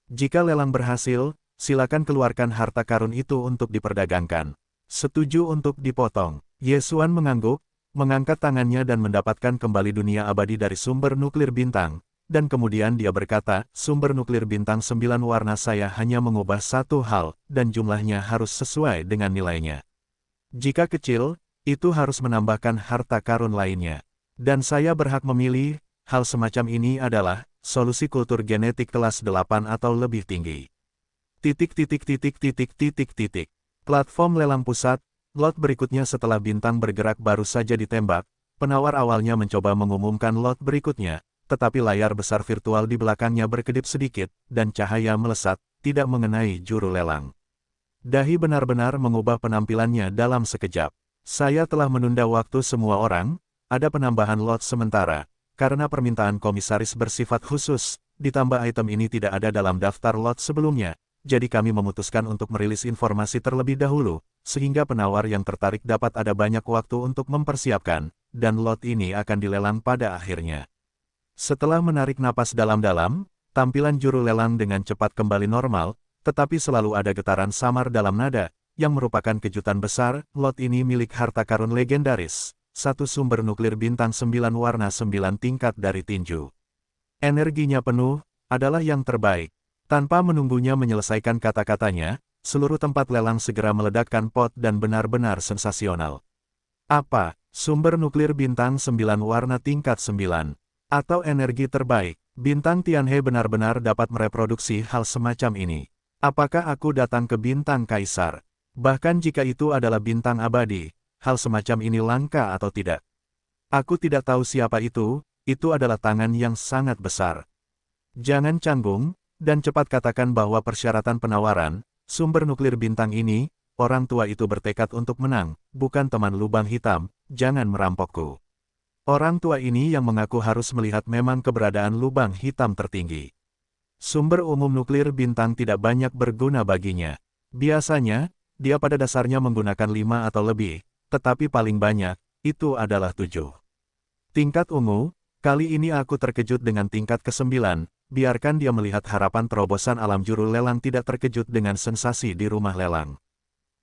Jika lelang berhasil, silakan keluarkan harta karun itu untuk diperdagangkan. Setuju untuk dipotong. Yesuan mengangguk, mengangkat tangannya dan mendapatkan kembali dunia abadi dari sumber nuklir bintang, dan kemudian dia berkata, sumber nuklir bintang 9 warna saya hanya mengubah satu hal, dan jumlahnya harus sesuai dengan nilainya. Jika kecil, itu harus menambahkan harta karun lainnya. Dan saya berhak memilih, hal semacam ini adalah, solusi kultur genetik kelas 8 atau lebih tinggi. Platform lelang pusat. Lot berikutnya setelah bintang bergerak baru saja ditembak, penawar awalnya mencoba mengumumkan lot berikutnya, tetapi layar besar virtual di belakangnya berkedip sedikit, dan cahaya melesat, tidak mengenai juru lelang. Dahi benar-benar mengubah penampilannya dalam sekejap. Saya telah menunda waktu semua orang, ada penambahan lot sementara, karena permintaan komisaris bersifat khusus, ditambah item ini tidak ada dalam daftar lot sebelumnya. Jadi kami memutuskan untuk merilis informasi terlebih dahulu, sehingga penawar yang tertarik dapat ada banyak waktu untuk mempersiapkan, dan lot ini akan dilelang pada akhirnya. Setelah menarik napas dalam-dalam, tampilan juru lelang dengan cepat kembali normal, tetapi selalu ada getaran samar dalam nada, yang merupakan kejutan besar. Lot ini milik harta karun legendaris, satu sumber nuklir bintang 9 warna 9 tingkat dari tinju. Energinya penuh, adalah yang terbaik. Tanpa menunggunya menyelesaikan kata-katanya, seluruh tempat lelang segera meledakkan pot dan benar-benar sensasional. Apa, sumber nuklir bintang 9 warna tingkat 9? Atau energi terbaik? Bintang Tianhe benar-benar dapat mereproduksi hal semacam ini. Apakah aku datang ke bintang kaisar? Bahkan jika itu adalah bintang abadi, hal semacam ini langka atau tidak? Aku tidak tahu siapa itu adalah tangan yang sangat besar. Jangan canggung, dan cepat katakan bahwa persyaratan penawaran, sumber nuklir bintang ini, orang tua itu bertekad untuk menang, bukan teman lubang hitam, jangan merampokku. Orang tua ini yang mengaku harus melihat memang keberadaan lubang hitam tertinggi. Sumber umum nuklir bintang tidak banyak berguna baginya. Biasanya, dia pada dasarnya menggunakan 5 atau lebih, tetapi paling banyak, itu adalah 7. Tingkat ungu, kali ini aku terkejut dengan tingkat ke-9, biarkan dia melihat harapan terobosan alam juru lelang tidak terkejut dengan sensasi di rumah lelang.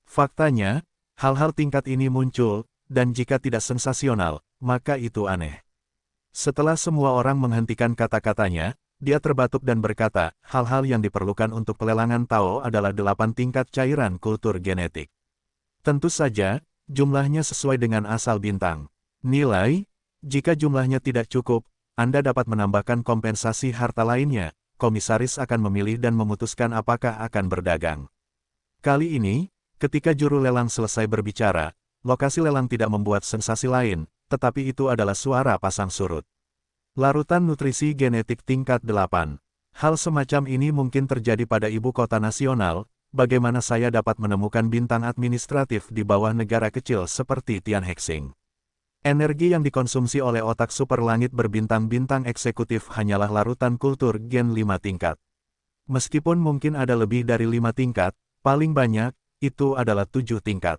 Faktanya, hal-hal tingkat ini muncul, dan jika tidak sensasional, maka itu aneh. Setelah semua orang menghentikan kata-katanya, dia terbatuk dan berkata, hal-hal yang diperlukan untuk pelelangan Tao adalah 8 tingkat cairan kultur genetik. Tentu saja, jumlahnya sesuai dengan asal bintang. Nilai, jika jumlahnya tidak cukup, Anda dapat menambahkan kompensasi harta lainnya. Komisaris akan memilih dan memutuskan apakah akan berdagang. Kali ini, ketika juru lelang selesai berbicara, lokasi lelang tidak membuat sensasi lain, tetapi itu adalah suara pasang surut. Larutan nutrisi genetik tingkat 8. Hal semacam ini mungkin terjadi pada ibu kota nasional. Bagaimana saya dapat menemukan bintang administratif di bawah negara kecil seperti Tianhexing? Energi yang dikonsumsi oleh otak super langit berbintang-bintang eksekutif hanyalah larutan kultur gen 5 tingkat. Meskipun mungkin ada lebih dari 5 tingkat, paling banyak, itu adalah 7 tingkat.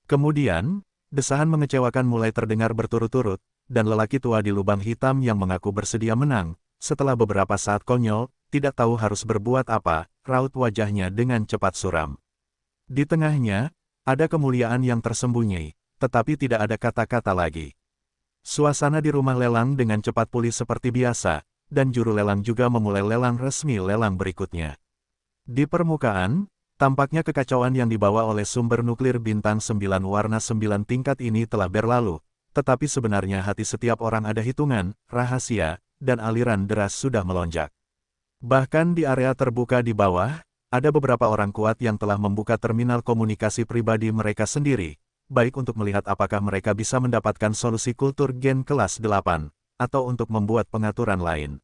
Kemudian, desahan mengecewakan mulai terdengar berturut-turut, dan lelaki tua di lubang hitam yang mengaku bersedia menang, setelah beberapa saat konyol, tidak tahu harus berbuat apa, raut wajahnya dengan cepat suram. Di tengahnya, ada kemuliaan yang tersembunyi, tetapi tidak ada kata-kata lagi. Suasana di rumah lelang dengan cepat pulih seperti biasa, dan juru lelang juga memulai lelang resmi lelang berikutnya. Di permukaan, tampaknya kekacauan yang dibawa oleh sumber nuklir bintang 9 warna 9 tingkat ini telah berlalu, tetapi sebenarnya hati setiap orang ada hitungan, rahasia, dan aliran deras sudah melonjak. Bahkan di area terbuka di bawah, ada beberapa orang kuat yang telah membuka terminal komunikasi pribadi mereka sendiri, baik untuk melihat apakah mereka bisa mendapatkan solusi kultur gen kelas 8, atau untuk membuat pengaturan lain.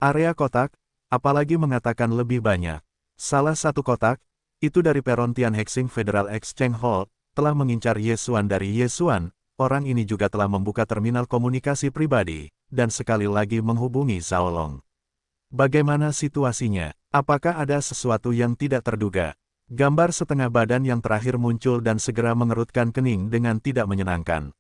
Area kotak, apalagi mengatakan lebih banyak. Salah satu kotak, Itu dari peron Tianhexing Federal Exchange Hall, telah mengincar Ye Xuan dari Ye Xuan. Orang ini juga telah membuka terminal komunikasi pribadi, dan sekali lagi menghubungi Zhao Long. Bagaimana situasinya? Apakah ada sesuatu yang tidak terduga? Gambar setengah badan yang terakhir muncul dan segera mengerutkan kening dengan tidak menyenangkan.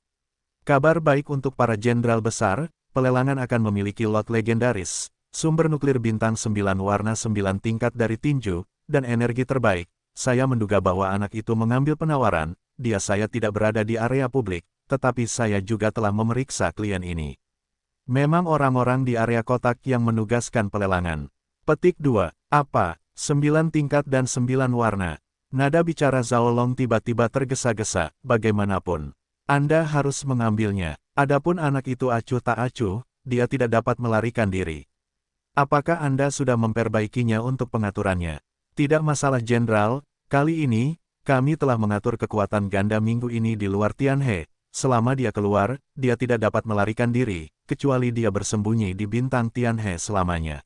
Kabar baik untuk para jenderal besar, pelelangan akan memiliki lot legendaris, sumber nuklir bintang 9 warna 9 tingkat dari tinju, dan energi terbaik. Saya menduga bahwa anak itu mengambil penawaran, saya tidak berada di area publik, tetapi saya juga telah memeriksa klien ini. Memang orang-orang di area kotak yang menugaskan pelelangan. Petik 2. Apa? 9 tingkat dan 9 warna. Nada bicara Zhao Long tiba-tiba tergesa-gesa, bagaimanapun. Anda harus mengambilnya. Adapun anak itu acuh tak acuh, dia tidak dapat melarikan diri. Apakah Anda sudah memperbaikinya untuk pengaturannya? Tidak masalah Jenderal, kali ini, kami telah mengatur kekuatan ganda minggu ini di luar Tianhe. Selama dia keluar, dia tidak dapat melarikan diri, kecuali dia bersembunyi di bintang Tianhe selamanya.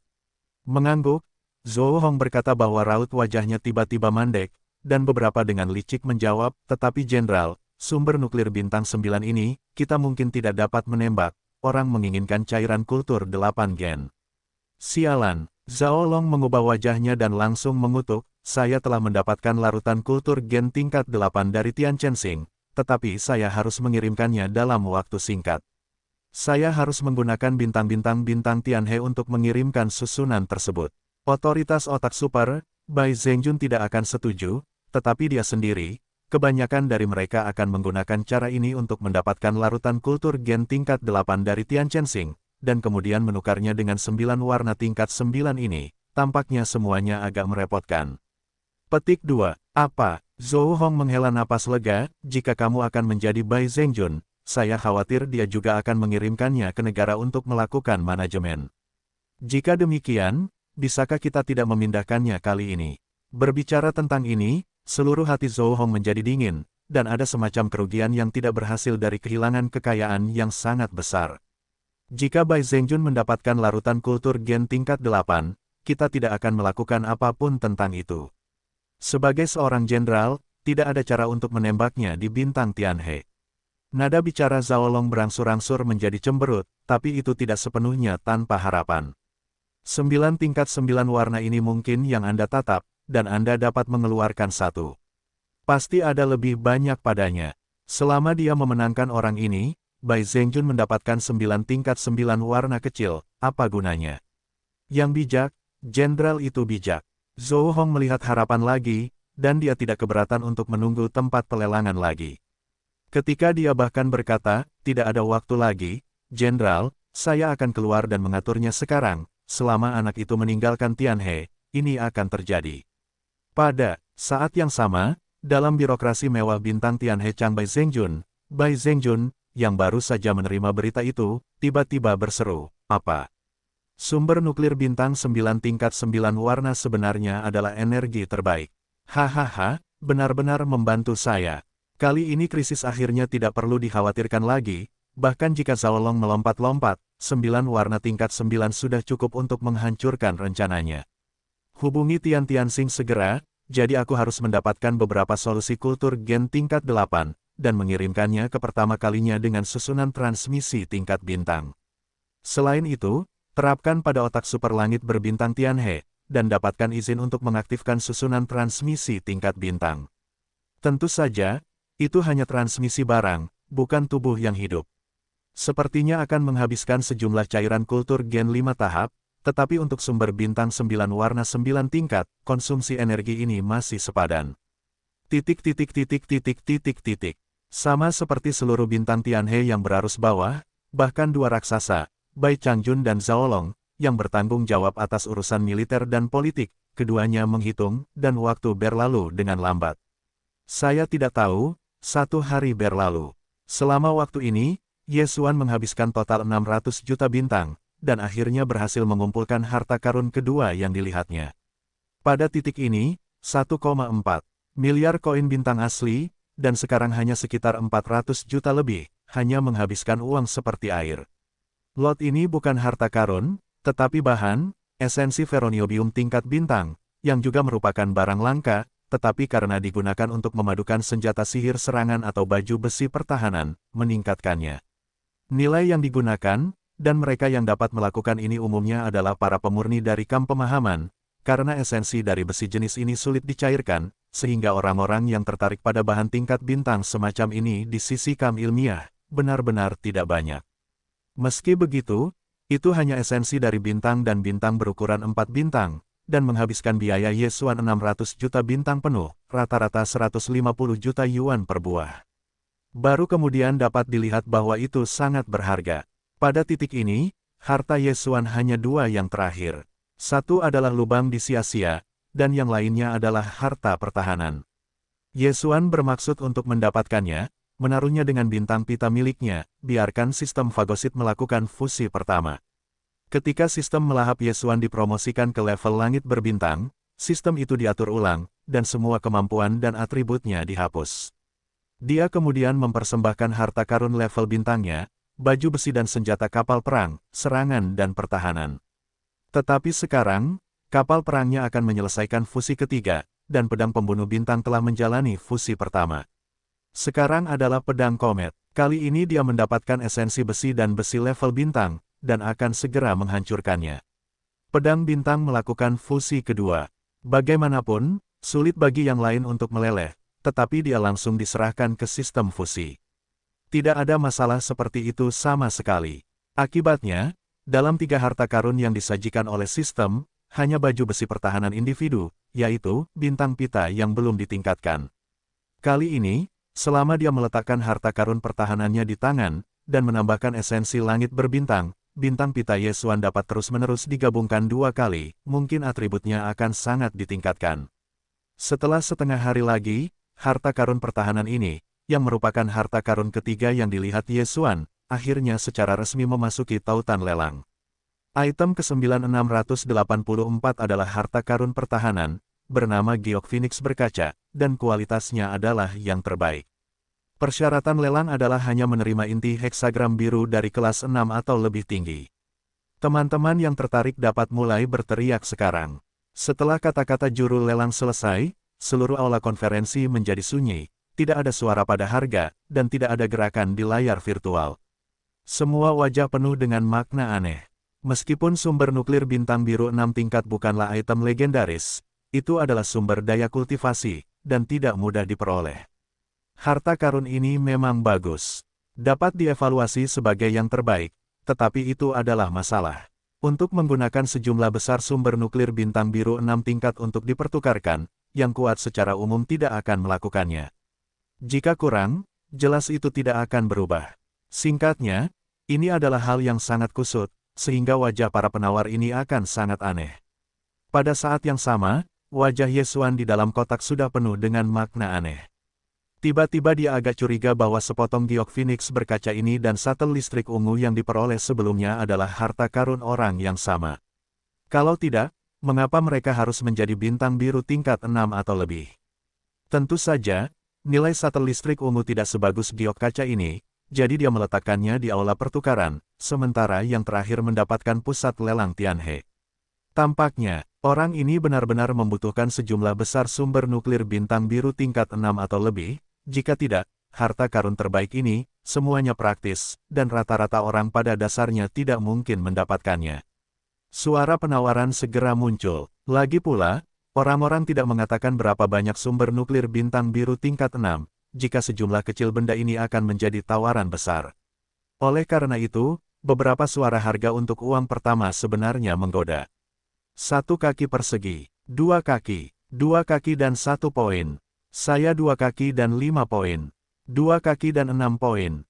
Mengangguk, Zhou Hong berkata bahwa raut wajahnya tiba-tiba mandek, dan beberapa dengan licik menjawab, tetapi Jenderal, sumber nuklir bintang 9 ini, kita mungkin tidak dapat menembak, orang menginginkan cairan kultur 8 gen. Sialan, Zhao Long mengubah wajahnya dan langsung mengutuk, saya telah mendapatkan larutan kultur gen tingkat 8 dari Tian Chensing, tetapi saya harus mengirimkannya dalam waktu singkat. Saya harus menggunakan bintang-bintang bintang Tianhe untuk mengirimkan susunan tersebut. Otoritas otak super, Bai Zhengjun tidak akan setuju, tetapi dia sendiri, kebanyakan dari mereka akan menggunakan cara ini untuk mendapatkan larutan kultur gen tingkat 8 dari Tian Chensing, dan kemudian menukarnya dengan 9 warna tingkat 9 ini, tampaknya semuanya agak merepotkan. Petik 2. Apa? Zhou Hong menghela napas lega, jika kamu akan menjadi Bai Zhengjun, saya khawatir dia juga akan mengirimkannya ke negara untuk melakukan manajemen. Jika demikian, bisakah kita tidak memindahkannya kali ini? Berbicara tentang ini, seluruh hati Zhou Hong menjadi dingin, dan ada semacam kerugian yang tidak berhasil dari kehilangan kekayaan yang sangat besar. Jika Bai Zhengjun mendapatkan larutan kultur gen tingkat 8, kita tidak akan melakukan apapun tentang itu. Sebagai seorang jenderal, tidak ada cara untuk menembaknya di bintang Tianhe. Nada bicara Zhao Long berangsur-angsur menjadi cemberut, tapi itu tidak sepenuhnya tanpa harapan. 9 tingkat 9 warna ini mungkin yang Anda tatap, dan Anda dapat mengeluarkan satu. Pasti ada lebih banyak padanya. Selama dia memenangkan orang ini, Bai Zhengjun mendapatkan 9 tingkat 9 warna kecil, apa gunanya? Yang bijak, jenderal itu bijak. Zhou Hong melihat harapan lagi, dan dia tidak keberatan untuk menunggu tempat pelelangan lagi. Ketika dia bahkan berkata, tidak ada waktu lagi, Jenderal, saya akan keluar dan mengaturnya sekarang, selama anak itu meninggalkan Tianhe, ini akan terjadi. Pada saat yang sama, dalam birokrasi mewah bintang Tianhe Chang Bai Zhengjun, yang baru saja menerima berita itu, tiba-tiba berseru, apa? Sumber nuklir bintang 9 tingkat 9 warna sebenarnya adalah energi terbaik. Hahaha, benar-benar membantu saya. Kali ini krisis akhirnya tidak perlu dikhawatirkan lagi, bahkan jika Zhao Long melompat-lompat, 9 warna tingkat 9 sudah cukup untuk menghancurkan rencananya. Hubungi Tian Tianxing segera, jadi aku harus mendapatkan beberapa solusi kultur gen tingkat 8, dan mengirimkannya ke pertama kalinya dengan susunan transmisi tingkat bintang. Selain itu, terapkan pada otak super langit berbintang Tianhe, dan dapatkan izin untuk mengaktifkan susunan transmisi tingkat bintang. Tentu saja, itu hanya transmisi barang, bukan tubuh yang hidup. Sepertinya akan menghabiskan sejumlah cairan kultur gen 5 tahap, tetapi untuk sumber bintang 9 warna 9 tingkat, konsumsi energi ini masih sepadan. Sama seperti seluruh bintang Tianhe yang berarus bawah, bahkan dua raksasa, Bai Changjun dan Zhao Long, yang bertanggung jawab atas urusan militer dan politik, keduanya menghitung, dan waktu berlalu dengan lambat. Saya tidak tahu, 1 hari berlalu. Selama waktu ini, Ye Xuan menghabiskan total 600 juta bintang, dan akhirnya berhasil mengumpulkan harta karun kedua yang dilihatnya. Pada titik ini, 1,4 miliar koin bintang asli, dan sekarang hanya sekitar 400 juta lebih, hanya menghabiskan uang seperti air. Lot ini bukan harta karun, tetapi bahan, esensi ferroniobium tingkat bintang, yang juga merupakan barang langka, tetapi karena digunakan untuk memadukan senjata sihir serangan atau baju besi pertahanan, meningkatkannya. Nilai yang digunakan, dan mereka yang dapat melakukan ini umumnya adalah para pemurni dari kam pemahaman, karena esensi dari besi jenis ini sulit dicairkan, sehingga orang-orang yang tertarik pada bahan tingkat bintang semacam ini di sisi kam ilmiah, benar-benar tidak banyak. Meski begitu, itu hanya esensi dari bintang dan bintang berukuran 4 bintang, dan menghabiskan biaya Yesuan 600 juta bintang penuh, rata-rata 150 juta yuan per buah. Baru kemudian dapat dilihat bahwa itu sangat berharga. Pada titik ini, harta Yesuan hanya 2 yang terakhir. Satu adalah lubang di sia-sia, dan yang lainnya adalah harta pertahanan. Yesuan bermaksud untuk mendapatkannya, menaruhnya dengan bintang pita miliknya, biarkan sistem Fagosit melakukan fusi pertama. Ketika sistem melahap Yesuan dipromosikan ke level langit berbintang, sistem itu diatur ulang, dan semua kemampuan dan atributnya dihapus. Dia kemudian mempersembahkan harta karun level bintangnya, baju besi dan senjata kapal perang, serangan dan pertahanan. Tetapi sekarang, kapal perangnya akan menyelesaikan fusi ketiga, dan pedang pembunuh bintang telah menjalani fusi pertama. Sekarang adalah pedang komet. Kali ini dia mendapatkan esensi besi dan besi level bintang, dan akan segera menghancurkannya. Pedang bintang melakukan fusi kedua. Bagaimanapun, sulit bagi yang lain untuk meleleh, tetapi dia langsung diserahkan ke sistem fusi. Tidak ada masalah seperti itu sama sekali. Akibatnya, dalam 3 harta karun yang disajikan oleh sistem, hanya baju besi pertahanan individu, yaitu bintang pita yang belum ditingkatkan. Kali ini, selama dia meletakkan harta karun pertahanannya di tangan, dan menambahkan esensi langit berbintang, bintang pita Yesuan dapat terus-menerus digabungkan 2 kali, mungkin atributnya akan sangat ditingkatkan. Setelah setengah hari lagi, harta karun pertahanan ini, yang merupakan harta karun ketiga yang dilihat Yesuan, akhirnya secara resmi memasuki tautan lelang. Item ke-9684 adalah harta karun pertahanan, bernama Giok Phoenix berkaca, dan kualitasnya adalah yang terbaik. Persyaratan lelang adalah hanya menerima inti heksagram biru dari kelas 6 atau lebih tinggi. Teman-teman yang tertarik dapat mulai berteriak sekarang. Setelah kata-kata juru lelang selesai, seluruh aula konferensi menjadi sunyi, tidak ada suara pada harga, dan tidak ada gerakan di layar virtual. Semua wajah penuh dengan makna aneh. Meskipun sumber nuklir bintang biru 6 tingkat bukanlah item legendaris, itu adalah sumber daya kultivasi, dan tidak mudah diperoleh. Harta karun ini memang bagus. Dapat dievaluasi sebagai yang terbaik, tetapi itu adalah masalah. Untuk menggunakan sejumlah besar sumber nuklir bintang biru 6 tingkat untuk dipertukarkan, yang kuat secara umum tidak akan melakukannya. Jika kurang, jelas itu tidak akan berubah. Singkatnya, ini adalah hal yang sangat kusut, sehingga wajah para penawar ini akan sangat aneh. Pada saat yang sama, wajah Yesuan di dalam kotak sudah penuh dengan makna aneh. Tiba-tiba dia agak curiga bahwa sepotong giok Phoenix berkaca ini dan satel listrik ungu yang diperoleh sebelumnya adalah harta karun orang yang sama. Kalau tidak, mengapa mereka harus menjadi bintang biru tingkat 6 atau lebih? Tentu saja, nilai satel listrik ungu tidak sebagus giok kaca ini, jadi dia meletakkannya di aula pertukaran, sementara yang terakhir mendapatkan pusat lelang Tianhe. Tampaknya, orang ini benar-benar membutuhkan sejumlah besar sumber nuklir bintang biru tingkat 6 atau lebih, jika tidak, harta karun terbaik ini, semuanya praktis, dan rata-rata orang pada dasarnya tidak mungkin mendapatkannya. Suara penawaran segera muncul. Lagi pula, orang-orang tidak mengatakan berapa banyak sumber nuklir bintang biru tingkat 6, jika sejumlah kecil benda ini akan menjadi tawaran besar. Oleh karena itu, beberapa suara harga untuk uang pertama sebenarnya menggoda. 1 kaki persegi, 2 kaki dan 1 poin. Saya 2 kaki dan 5 poin. 2 kaki dan 6 poin.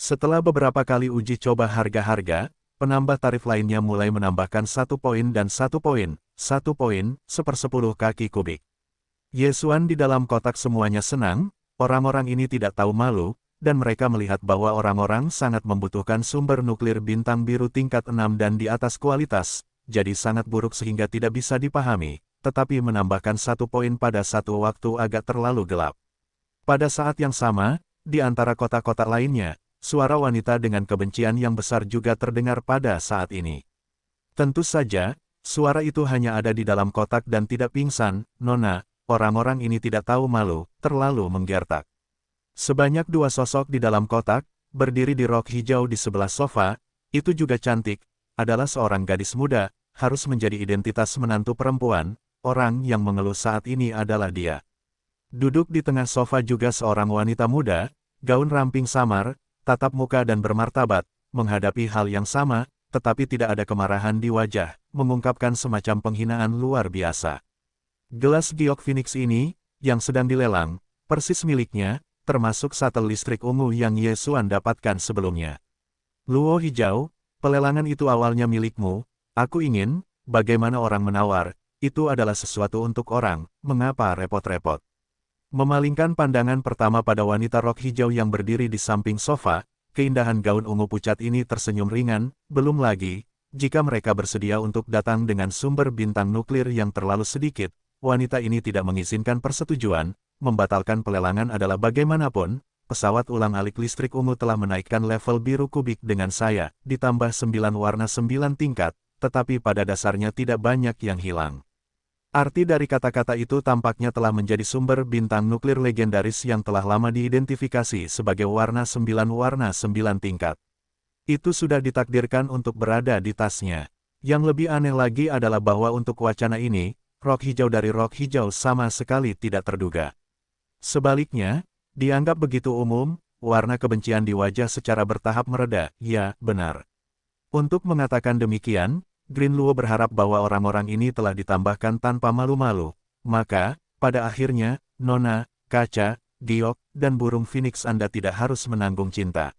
Setelah beberapa kali uji coba harga-harga, penambah tarif lainnya mulai menambahkan 1 poin dan 1 poin, 1 poin, 1/10 kaki kubik. Yesuan di dalam kotak semuanya senang, orang-orang ini tidak tahu malu, dan mereka melihat bahwa orang-orang sangat membutuhkan sumber nuklir bintang biru tingkat 6 dan di atas kualitas, jadi sangat buruk sehingga tidak bisa dipahami, tetapi menambahkan 1 poin pada satu waktu agak terlalu gelap. Pada saat yang sama, di antara kotak-kotak lainnya, suara wanita dengan kebencian yang besar juga terdengar pada saat ini. Tentu saja, Suara itu hanya ada di dalam kotak dan tidak pingsan, Nona, orang-orang ini tidak tahu malu, terlalu menggertak. Sebanyak dua sosok di dalam kotak, berdiri di rok hijau di sebelah sofa, itu juga cantik, adalah seorang gadis muda, harus menjadi identitas menantu perempuan, orang yang mengeluh saat ini adalah dia. Duduk di tengah sofa juga seorang wanita muda, gaun ramping samar, tatap muka dan bermartabat, menghadapi hal yang sama, tetapi tidak ada kemarahan di wajah, mengungkapkan semacam penghinaan luar biasa. Gelas giok Phoenix ini, yang sedang dilelang, persis miliknya, termasuk shuttle listrik ungu yang Ye Xuan dapatkan sebelumnya. Luo hijau, pelelangan itu awalnya milikmu, aku ingin, bagaimana orang menawar, itu adalah sesuatu untuk orang, mengapa repot-repot. Memalingkan pandangan pertama pada wanita rok hijau yang berdiri di samping sofa, keindahan gaun ungu pucat ini tersenyum ringan, belum lagi, jika mereka bersedia untuk datang dengan sumber bintang nuklir yang terlalu sedikit, wanita ini tidak mengizinkan persetujuan, membatalkan pelelangan adalah bagaimanapun, pesawat ulang-alik listrik ungu telah menaikkan level biru kubik dengan saya, ditambah 9 warna 9 tingkat, tetapi pada dasarnya tidak banyak yang hilang. Arti dari kata-kata itu tampaknya telah menjadi sumber bintang nuklir legendaris yang telah lama diidentifikasi sebagai warna 9 tingkat. Itu sudah ditakdirkan untuk berada di tasnya. Yang lebih aneh lagi adalah bahwa untuk wacana ini, rok hijau dari rok hijau sama sekali tidak terduga. Sebaliknya, dianggap begitu umum, warna kebencian di wajah secara bertahap mereda, ya, benar. Untuk mengatakan demikian, Green Luo berharap bahwa orang-orang ini telah ditambahkan tanpa malu-malu, maka, pada akhirnya, Nona, kaca, giok, dan burung Phoenix Anda tidak harus menanggung cinta.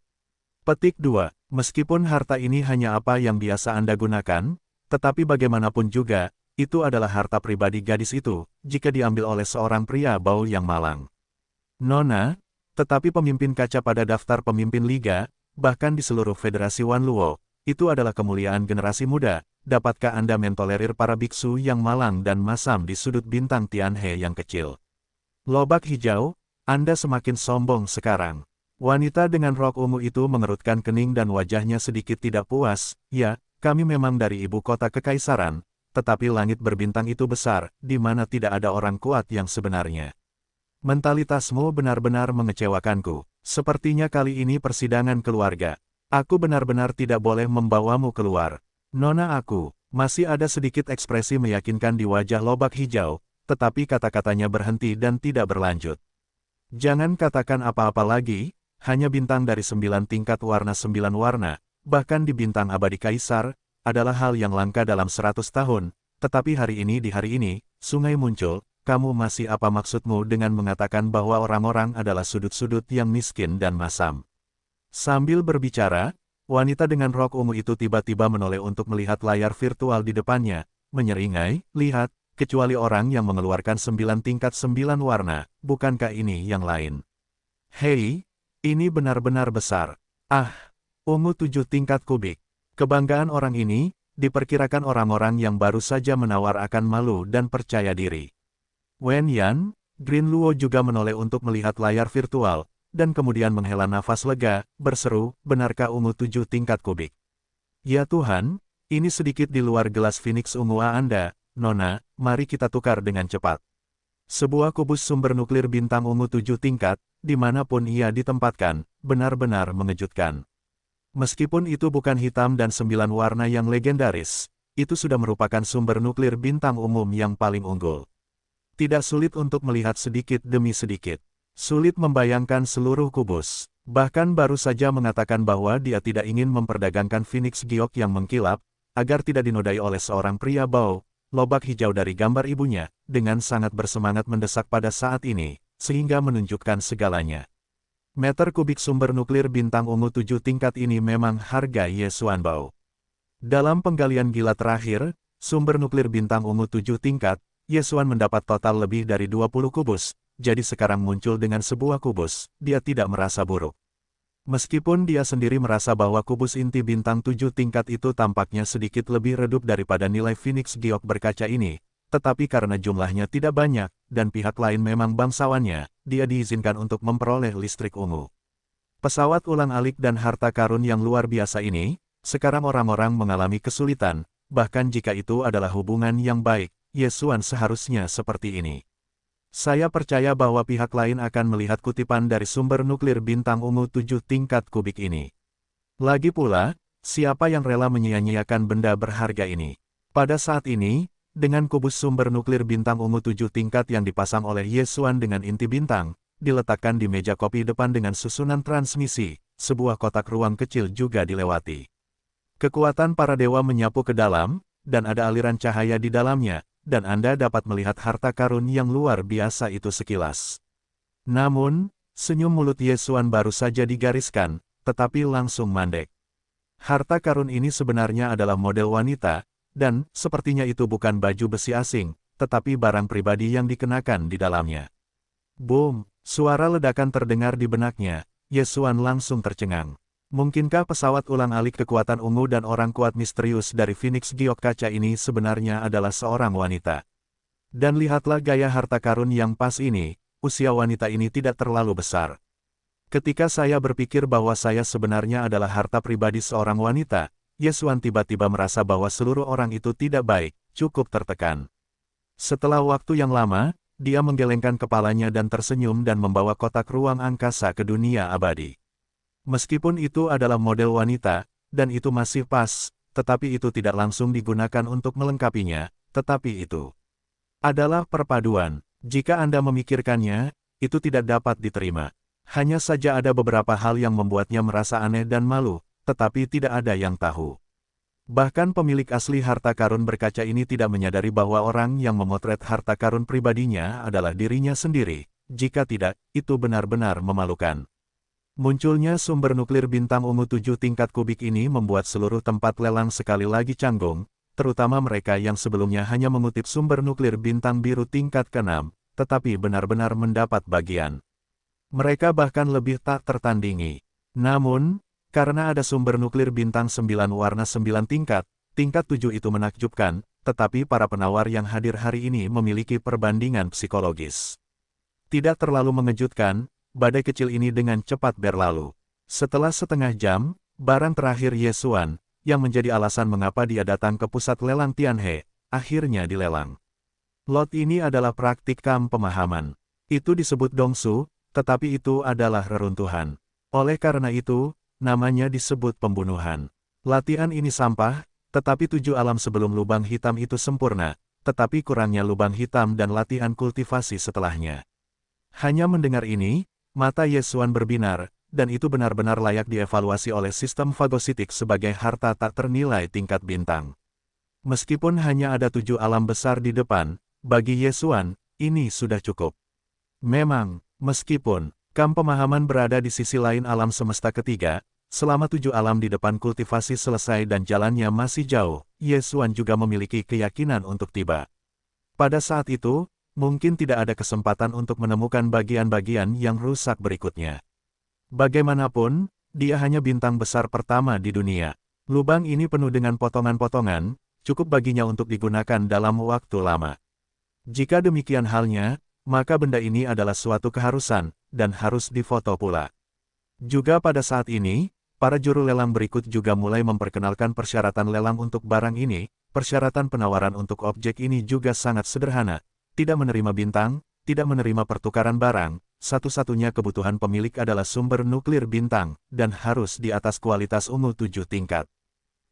Petik 2. Meskipun harta ini hanya apa yang biasa Anda gunakan, tetapi bagaimanapun juga, itu adalah harta pribadi gadis itu, jika diambil oleh seorang pria bau yang malang. Nona, tetapi pemimpin kaca pada daftar pemimpin liga, bahkan di seluruh federasi Wan Luo, itu adalah kemuliaan generasi muda. Dapatkah Anda mentolerir para biksu yang malang dan masam di sudut bintang Tianhe yang kecil? Lobak hijau, Anda semakin sombong sekarang. Wanita dengan rok ungu itu mengerutkan kening dan wajahnya sedikit tidak puas. Ya, kami memang dari ibu kota kekaisaran, tetapi langit berbintang itu besar, di mana tidak ada orang kuat yang sebenarnya. Mentalitasmu benar-benar mengecewakanku. Sepertinya kali ini persidangan keluarga. Aku benar-benar tidak boleh membawamu keluar. Nona aku, masih ada sedikit ekspresi meyakinkan di wajah lobak hijau, tetapi kata-katanya berhenti dan tidak berlanjut. Jangan katakan apa-apa lagi, hanya bintang dari 9 tingkat warna 9 warna, bahkan di bintang abadi kaisar, adalah hal yang langka dalam 100 tahun, tetapi hari ini di hari ini, sungai muncul, kamu masih apa maksudmu dengan mengatakan bahwa orang-orang adalah sudut-sudut yang miskin dan masam? Sambil berbicara, wanita dengan rok ungu itu tiba-tiba menoleh untuk melihat layar virtual di depannya, menyeringai, lihat, kecuali orang yang mengeluarkan 9 tingkat 9 warna, bukankah ini yang lain? Hei, ini benar-benar besar. Ah, ungu 7 tingkat kubik. Kebanggaan orang ini, diperkirakan orang-orang yang baru saja menawar akan malu dan percaya diri. Wen Yan, Green Luo juga menoleh untuk melihat layar virtual, dan kemudian menghela nafas lega, berseru, benarkah ungu 7 tingkat kubik? Ya Tuhan, ini sedikit di luar gelas Phoenix ungu Anda, Nona, mari kita tukar dengan cepat. Sebuah kubus sumber nuklir bintang ungu 7 tingkat, dimanapun ia ditempatkan, benar-benar mengejutkan. Meskipun itu bukan hitam dan 9 warna yang legendaris, itu sudah merupakan sumber nuklir bintang umum yang paling unggul. Tidak sulit untuk melihat sedikit demi sedikit. Sulit membayangkan seluruh kubus. Bahkan baru saja mengatakan bahwa dia tidak ingin memperdagangkan Phoenix giok yang mengkilap, agar tidak dinodai oleh seorang pria bau, lobak hijau dari gambar ibunya, dengan sangat bersemangat mendesak pada saat ini, sehingga menunjukkan segalanya. Meter kubik sumber nuklir bintang ungu 7 tingkat ini memang harga Ye Xuan Bao. Dalam penggalian gila terakhir, sumber nuklir bintang ungu 7 tingkat, Ye Xuan mendapat total lebih dari 20 kubus. Jadi sekarang muncul dengan sebuah kubus, dia tidak merasa buruk. Meskipun dia sendiri merasa bahwa kubus inti bintang 7 tingkat itu tampaknya sedikit lebih redup daripada nilai Phoenix giok berkaca ini, tetapi karena jumlahnya tidak banyak, dan pihak lain memang bangsawannya, dia diizinkan untuk memperoleh listrik ungu. Pesawat ulang-alik dan harta karun yang luar biasa ini, sekarang orang-orang mengalami kesulitan, bahkan jika itu adalah hubungan yang baik, Yesuan seharusnya seperti ini. Saya percaya bahwa pihak lain akan melihat kutipan dari sumber nuklir bintang ungu 7 tingkat kubik ini. Lagi pula, siapa yang rela menyia-nyiakan benda berharga ini? Pada saat ini, dengan kubus sumber nuklir bintang ungu 7 tingkat yang dipasang oleh Yesuan dengan inti bintang, diletakkan di meja kopi depan dengan susunan transmisi, sebuah kotak ruang kecil juga dilewati. Kekuatan para dewa menyapu ke dalam, dan ada aliran cahaya di dalamnya, dan Anda dapat melihat harta karun yang luar biasa itu sekilas. Namun, senyum mulut Yesuan baru saja digariskan, tetapi langsung mandek. Harta karun ini sebenarnya adalah model wanita, dan sepertinya itu bukan baju besi asing, tetapi barang pribadi yang dikenakan di dalamnya. Boom! Suara ledakan terdengar di benaknya, Yesuan langsung tercengang. Mungkinkah pesawat ulang-alik kekuatan ungu dan orang kuat misterius dari Phoenix Giok kaca ini sebenarnya adalah seorang wanita? Dan lihatlah gaya harta karun yang pas ini, usia wanita ini tidak terlalu besar. Ketika saya berpikir bahwa saya sebenarnya adalah harta pribadi seorang wanita, Yesuan tiba-tiba merasa bahwa seluruh orang itu tidak baik, cukup tertekan. Setelah waktu yang lama, dia menggelengkan kepalanya dan tersenyum dan membawa kotak ruang angkasa ke dunia abadi. Meskipun itu adalah model wanita, dan itu masih pas, tetapi itu tidak langsung digunakan untuk melengkapinya, tetapi itu adalah perpaduan. Jika Anda memikirkannya, itu tidak dapat diterima. Hanya saja ada beberapa hal yang membuatnya merasa aneh dan malu, tetapi tidak ada yang tahu. Bahkan pemilik asli harta karun berkaca ini tidak menyadari bahwa orang yang memotret harta karun pribadinya adalah dirinya sendiri. Jika tidak, itu benar-benar memalukan. Munculnya sumber nuklir bintang ungu 7 tingkat kubik ini membuat seluruh tempat lelang sekali lagi canggung, terutama mereka yang sebelumnya hanya mengutip sumber nuklir bintang biru tingkat ke-6, tetapi benar-benar mendapat bagian. Mereka bahkan lebih tak tertandingi. Namun, karena ada sumber nuklir bintang 9 warna 9 tingkat 7 itu menakjubkan, tetapi para penawar yang hadir hari ini memiliki perbandingan psikologis. Tidak terlalu mengejutkan, badai kecil ini dengan cepat berlalu. Setelah setengah jam, barang terakhir Yesuan, yang menjadi alasan mengapa dia datang ke pusat lelang Tianhe, akhirnya dilelang. Lot ini adalah praktik kamp pemahaman. Itu disebut dongsu, tetapi itu adalah reruntuhan. Oleh karena itu, namanya disebut pembunuhan. Latihan ini sampah, tetapi 7 alam sebelum lubang hitam itu sempurna, tetapi kurangnya lubang hitam dan latihan kultivasi setelahnya. Hanya mendengar ini, mata Yesuan berbinar, dan itu benar-benar layak dievaluasi oleh sistem fagositik sebagai harta tak ternilai tingkat bintang. Meskipun hanya ada 7 alam besar di depan, bagi Yesuan, ini sudah cukup. Memang, meskipun kamp pemahaman berada di sisi lain alam semesta ketiga, selama 7 alam di depan kultivasi selesai dan jalannya masih jauh, Yesuan juga memiliki keyakinan untuk tiba. Pada saat itu, mungkin tidak ada kesempatan untuk menemukan bagian-bagian yang rusak berikutnya. Bagaimanapun, dia hanya bintang besar pertama di dunia. Lubang ini penuh dengan potongan-potongan, cukup baginya untuk digunakan dalam waktu lama. Jika demikian halnya, maka benda ini adalah suatu keharusan, dan harus difoto pula. Juga pada saat ini, para juru lelang berikut juga mulai memperkenalkan persyaratan lelang untuk barang ini. Persyaratan penawaran untuk objek ini juga sangat sederhana. Tidak menerima bintang, tidak menerima pertukaran barang, satu-satunya kebutuhan pemilik adalah sumber nuklir bintang, dan harus di atas kualitas ungu 7 tingkat.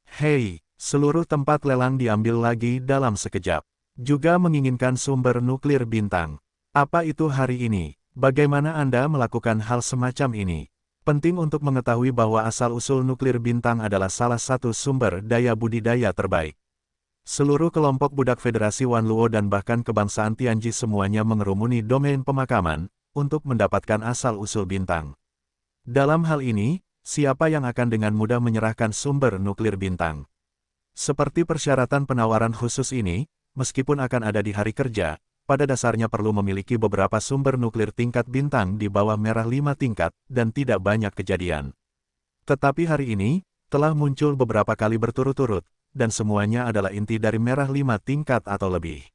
Hei, seluruh tempat lelang diambil lagi dalam sekejap. Juga menginginkan sumber nuklir bintang. Apa itu hari ini? Bagaimana Anda melakukan hal semacam ini? Penting untuk mengetahui bahwa asal-usul nuklir bintang adalah salah satu sumber daya budidaya terbaik. Seluruh kelompok budak Federasi Wanluo dan bahkan kebangsaan Tianji semuanya mengerumuni domain pemakaman, untuk mendapatkan asal-usul bintang. Dalam hal ini, siapa yang akan dengan mudah menyerahkan sumber nuklir bintang? Seperti persyaratan penawaran khusus ini, meskipun akan ada di hari kerja, pada dasarnya perlu memiliki beberapa sumber nuklir tingkat bintang di bawah merah 5 tingkat, dan tidak banyak kejadian. Tetapi hari ini, telah muncul beberapa kali berturut-turut, dan semuanya adalah inti dari merah 5 tingkat atau lebih.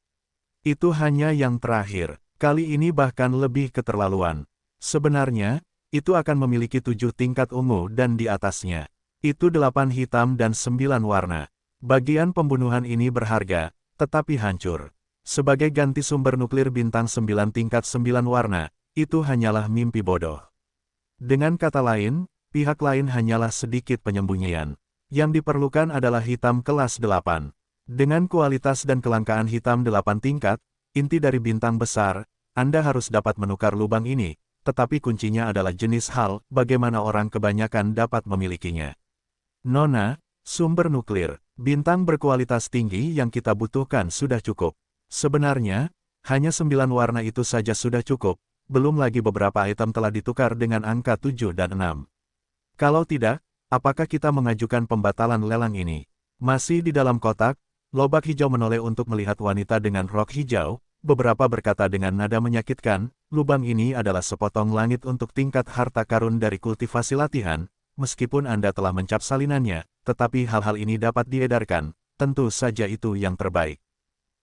Itu hanya yang terakhir, kali ini bahkan lebih keterlaluan. Sebenarnya, itu akan memiliki 7 tingkat ungu dan di atasnya. Itu 8 hitam dan 9 warna. Bagian pembunuhan ini berharga, tetapi hancur. Sebagai ganti sumber nuklir bintang 9 tingkat 9 warna, itu hanyalah mimpi bodoh. Dengan kata lain, pihak lain hanyalah sedikit penyembunyian. Yang diperlukan adalah hitam kelas 8. Dengan kualitas dan kelangkaan hitam 8 tingkat, inti dari bintang besar, Anda harus dapat menukar lubang ini, tetapi kuncinya adalah jenis hal, bagaimana orang kebanyakan dapat memilikinya. Nona, sumber nuklir, bintang berkualitas tinggi yang kita butuhkan sudah cukup. Sebenarnya, hanya 9 warna itu saja sudah cukup, belum lagi beberapa item telah ditukar dengan angka 7 dan 6. Kalau tidak, apakah kita mengajukan pembatalan lelang ini? Masih di dalam kotak, lobak hijau menoleh untuk melihat wanita dengan rok hijau, beberapa berkata dengan nada menyakitkan, lubang ini adalah sepotong langit untuk tingkat harta karun dari kultivasi latihan. Meskipun Anda telah mencap salinannya, tetapi hal-hal ini dapat diedarkan, tentu saja itu yang terbaik.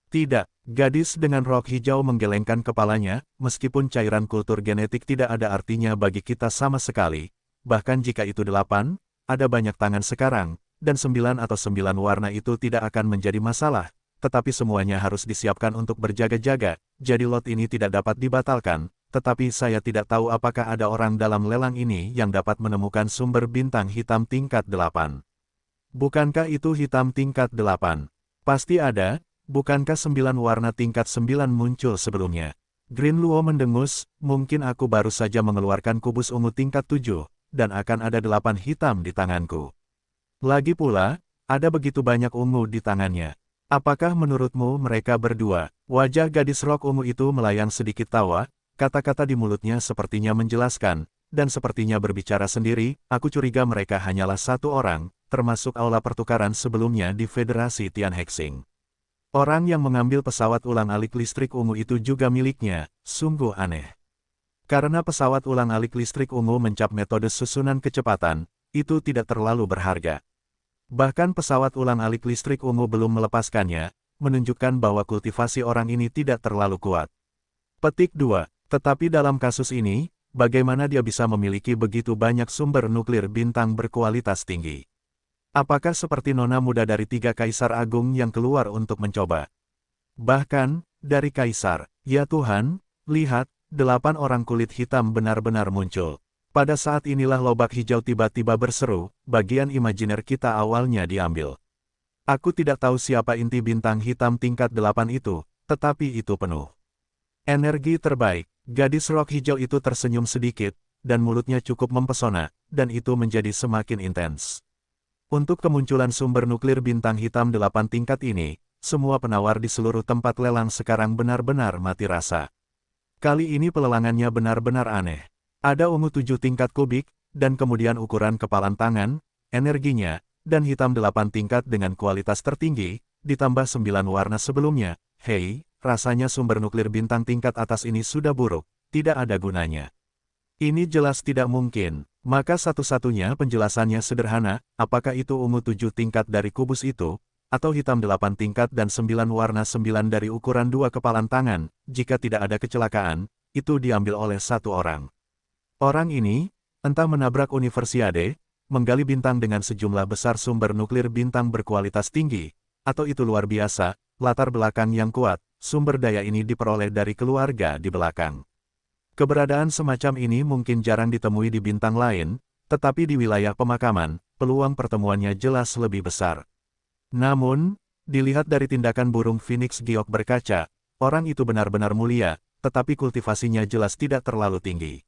Tidak, gadis dengan rok hijau menggelengkan kepalanya, meskipun cairan kultur genetik tidak ada artinya bagi kita sama sekali, bahkan jika itu 8, ada banyak tangan sekarang, dan 9 atau 9 warna itu tidak akan menjadi masalah, tetapi semuanya harus disiapkan untuk berjaga-jaga, jadi lot ini tidak dapat dibatalkan. Tetapi saya tidak tahu apakah ada orang dalam lelang ini yang dapat menemukan sumber bintang hitam tingkat 8. Bukankah itu hitam tingkat 8? Pasti ada, bukankah 9 warna tingkat 9 muncul sebelumnya? Green Luo mendengus, mungkin aku baru saja mengeluarkan kubus ungu tingkat 7, dan akan ada 8 hitam di tanganku. Lagi pula, ada begitu banyak ungu di tangannya. Apakah menurutmu mereka berdua? Wajah gadis rok ungu itu melayang sedikit tawa. Kata-kata di mulutnya sepertinya menjelaskan, dan sepertinya berbicara sendiri, aku curiga mereka hanyalah satu orang, termasuk aula pertukaran sebelumnya di Federasi Tianhexing. Orang yang mengambil pesawat ulang-alik listrik ungu itu juga miliknya, sungguh aneh. Karena pesawat ulang-alik listrik ungu mencap metode susunan kecepatan, itu tidak terlalu berharga. Bahkan pesawat ulang-alik listrik ungu belum melepaskannya, menunjukkan bahwa kultivasi orang ini tidak terlalu kuat. Petik 2. Tetapi dalam kasus ini, bagaimana dia bisa memiliki begitu banyak sumber nuklir bintang berkualitas tinggi? Apakah seperti nona muda dari 3 kaisar agung yang keluar untuk mencoba? Bahkan, dari kaisar, ya Tuhan, lihat, 8 orang kulit hitam benar-benar muncul. Pada saat inilah lobak hijau tiba-tiba berseru, bagian imajiner kita awalnya diambil. Aku tidak tahu siapa inti bintang hitam tingkat 8 itu, tetapi itu penuh energi terbaik. Gadis rok hijau itu tersenyum sedikit, dan mulutnya cukup mempesona, dan itu menjadi semakin intens. Untuk kemunculan sumber nuklir bintang hitam 8 tingkat ini, semua penawar di seluruh tempat lelang sekarang benar-benar mati rasa. Kali ini pelelangannya benar-benar aneh. Ada ungu 7 tingkat kubik, dan kemudian ukuran kepalan tangan, energinya, dan hitam 8 tingkat dengan kualitas tertinggi, ditambah 9 warna sebelumnya. Hei, rasanya sumber nuklir bintang tingkat atas ini sudah buruk, tidak ada gunanya. Ini jelas tidak mungkin, maka satu-satunya penjelasannya sederhana, apakah itu ungu 7 tingkat dari kubus itu, atau hitam 8 tingkat dan 9 warna 9 dari ukuran 2 kepalan tangan, jika tidak ada kecelakaan, itu diambil oleh satu orang. Orang ini, entah menabrak Universiade, menggali bintang dengan sejumlah besar sumber nuklir bintang berkualitas tinggi, atau itu luar biasa, latar belakang yang kuat. Sumber daya ini diperoleh dari keluarga di belakang. Keberadaan semacam ini mungkin jarang ditemui di bintang lain, tetapi di wilayah pemakaman, peluang pertemuannya jelas lebih besar. Namun, dilihat dari tindakan burung Phoenix giok berkaca, orang itu benar-benar mulia, tetapi kultivasinya jelas tidak terlalu tinggi.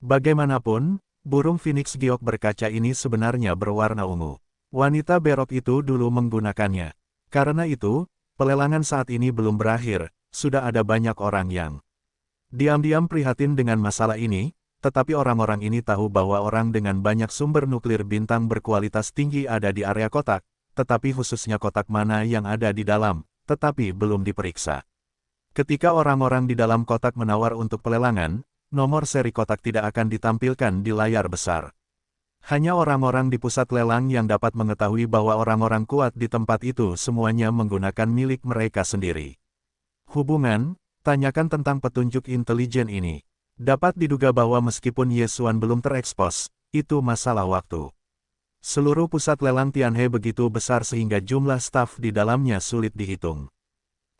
Bagaimanapun, burung Phoenix giok berkaca ini sebenarnya berwarna ungu. Wanita berok itu dulu menggunakannya. Karena itu, pelelangan saat ini belum berakhir, sudah ada banyak orang yang diam-diam prihatin dengan masalah ini, tetapi orang-orang ini tahu bahwa orang dengan banyak sumber nuklir bintang berkualitas tinggi ada di area kotak, tetapi khususnya kotak mana yang ada di dalam, tetapi belum diperiksa. Ketika orang-orang di dalam kotak menawar untuk pelelangan, nomor seri kotak tidak akan ditampilkan di layar besar. Hanya orang-orang di pusat lelang yang dapat mengetahui bahwa orang-orang kuat di tempat itu semuanya menggunakan milik mereka sendiri. Hubungan, tanyakan tentang petunjuk intelijen ini. Dapat diduga bahwa meskipun Yesuan belum terekspos, itu masalah waktu. Seluruh pusat lelang Tianhe begitu besar sehingga jumlah staf di dalamnya sulit dihitung.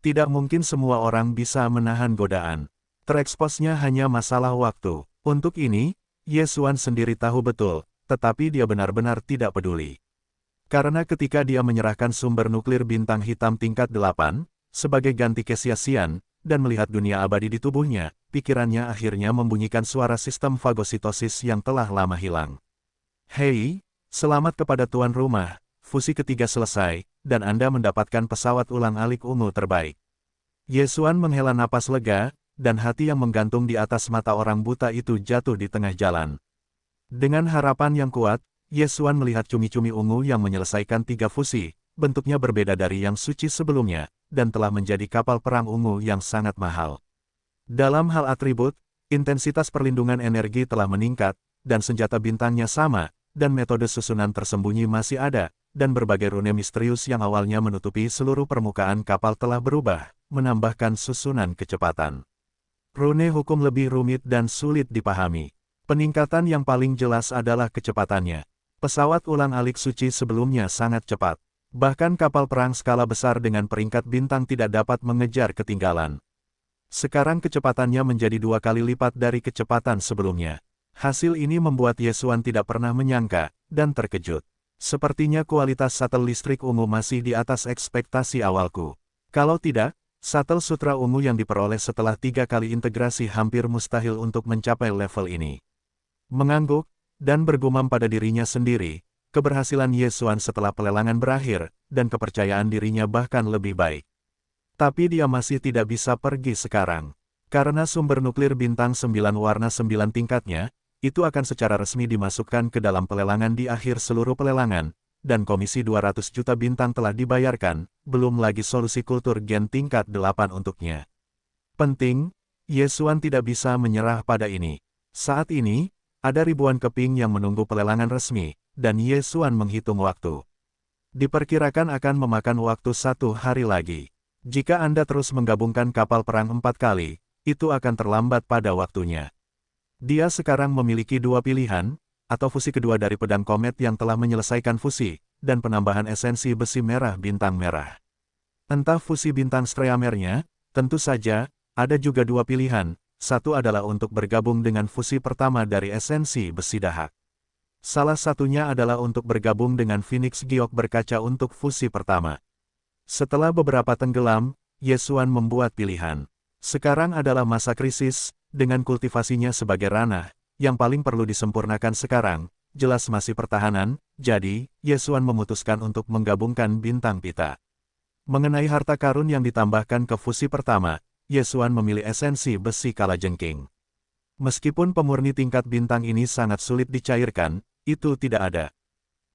Tidak mungkin semua orang bisa menahan godaan. Tereksposnya hanya masalah waktu. Untuk ini, Ye Xuan sendiri tahu betul, tetapi dia benar-benar tidak peduli. Karena ketika dia menyerahkan sumber nuklir bintang hitam tingkat 8, sebagai ganti kesia-sian, dan melihat dunia abadi di tubuhnya, pikirannya akhirnya membunyikan suara sistem fagositosis yang telah lama hilang. Hei, selamat kepada tuan rumah, fusi ketiga selesai, dan Anda mendapatkan pesawat ulang-alik ungu terbaik. Ye Xuan menghela napas lega, dan hati yang menggantung di atas mata orang buta itu jatuh di tengah jalan. Dengan harapan yang kuat, Ye Xuan melihat cumi-cumi ungu yang menyelesaikan 3 fusi, bentuknya berbeda dari yang suci sebelumnya, dan telah menjadi kapal perang ungu yang sangat mahal. Dalam hal atribut, intensitas perlindungan energi telah meningkat, dan senjata bintangnya sama, dan metode susunan tersembunyi masih ada, dan berbagai rune misterius yang awalnya menutupi seluruh permukaan kapal telah berubah, menambahkan susunan kecepatan. Rune hukum lebih rumit dan sulit dipahami. Peningkatan yang paling jelas adalah kecepatannya. Pesawat ulang-alik suci sebelumnya sangat cepat. Bahkan kapal perang skala besar dengan peringkat bintang tidak dapat mengejar ketinggalan. Sekarang kecepatannya menjadi 2 kali lipat dari kecepatan sebelumnya. Hasil ini membuat Ye Xuan tidak pernah menyangka, dan terkejut. Sepertinya kualitas shuttle listrik ungu masih di atas ekspektasi awalku. Kalau tidak, shuttle sutra ungu yang diperoleh setelah 3 kali integrasi hampir mustahil untuk mencapai level ini. Mengangguk, dan bergumam pada dirinya sendiri, keberhasilan Ye Xuan setelah pelelangan berakhir, dan kepercayaan dirinya bahkan lebih baik. Tapi dia masih tidak bisa pergi sekarang. Karena sumber nuklir bintang 9 warna 9 tingkatnya, itu akan secara resmi dimasukkan ke dalam pelelangan di akhir seluruh pelelangan, dan komisi 200 juta bintang telah dibayarkan, belum lagi solusi kultur gen tingkat 8 untuknya. Penting, Ye Xuan tidak bisa menyerah pada ini. Saat ini, ada ribuan keping yang menunggu pelelangan resmi, dan Ye Xuan menghitung waktu. Diperkirakan akan memakan waktu 1 hari lagi. Jika Anda terus menggabungkan kapal perang 4 kali, itu akan terlambat pada waktunya. Dia sekarang memiliki 2 pilihan, atau fusi kedua dari pedang komet yang telah menyelesaikan fusi, dan penambahan esensi besi merah bintang merah. Entah fusi bintang Streamernya, tentu saja, ada juga 2 pilihan, satu adalah untuk bergabung dengan fusi pertama dari esensi besi dahak. Salah satunya adalah untuk bergabung dengan Phoenix Giok berkaca untuk fusi pertama. Setelah beberapa tenggelam, Ye Xuan membuat pilihan. Sekarang adalah masa krisis, dengan kultivasinya sebagai ranah, yang paling perlu disempurnakan sekarang, jelas masih pertahanan, jadi, Ye Xuan memutuskan untuk menggabungkan bintang pita. Mengenai harta karun yang ditambahkan ke fusi pertama, Ye Xuan memilih esensi besi kalajengking. Meskipun pemurni tingkat bintang ini sangat sulit dicairkan, itu tidak ada.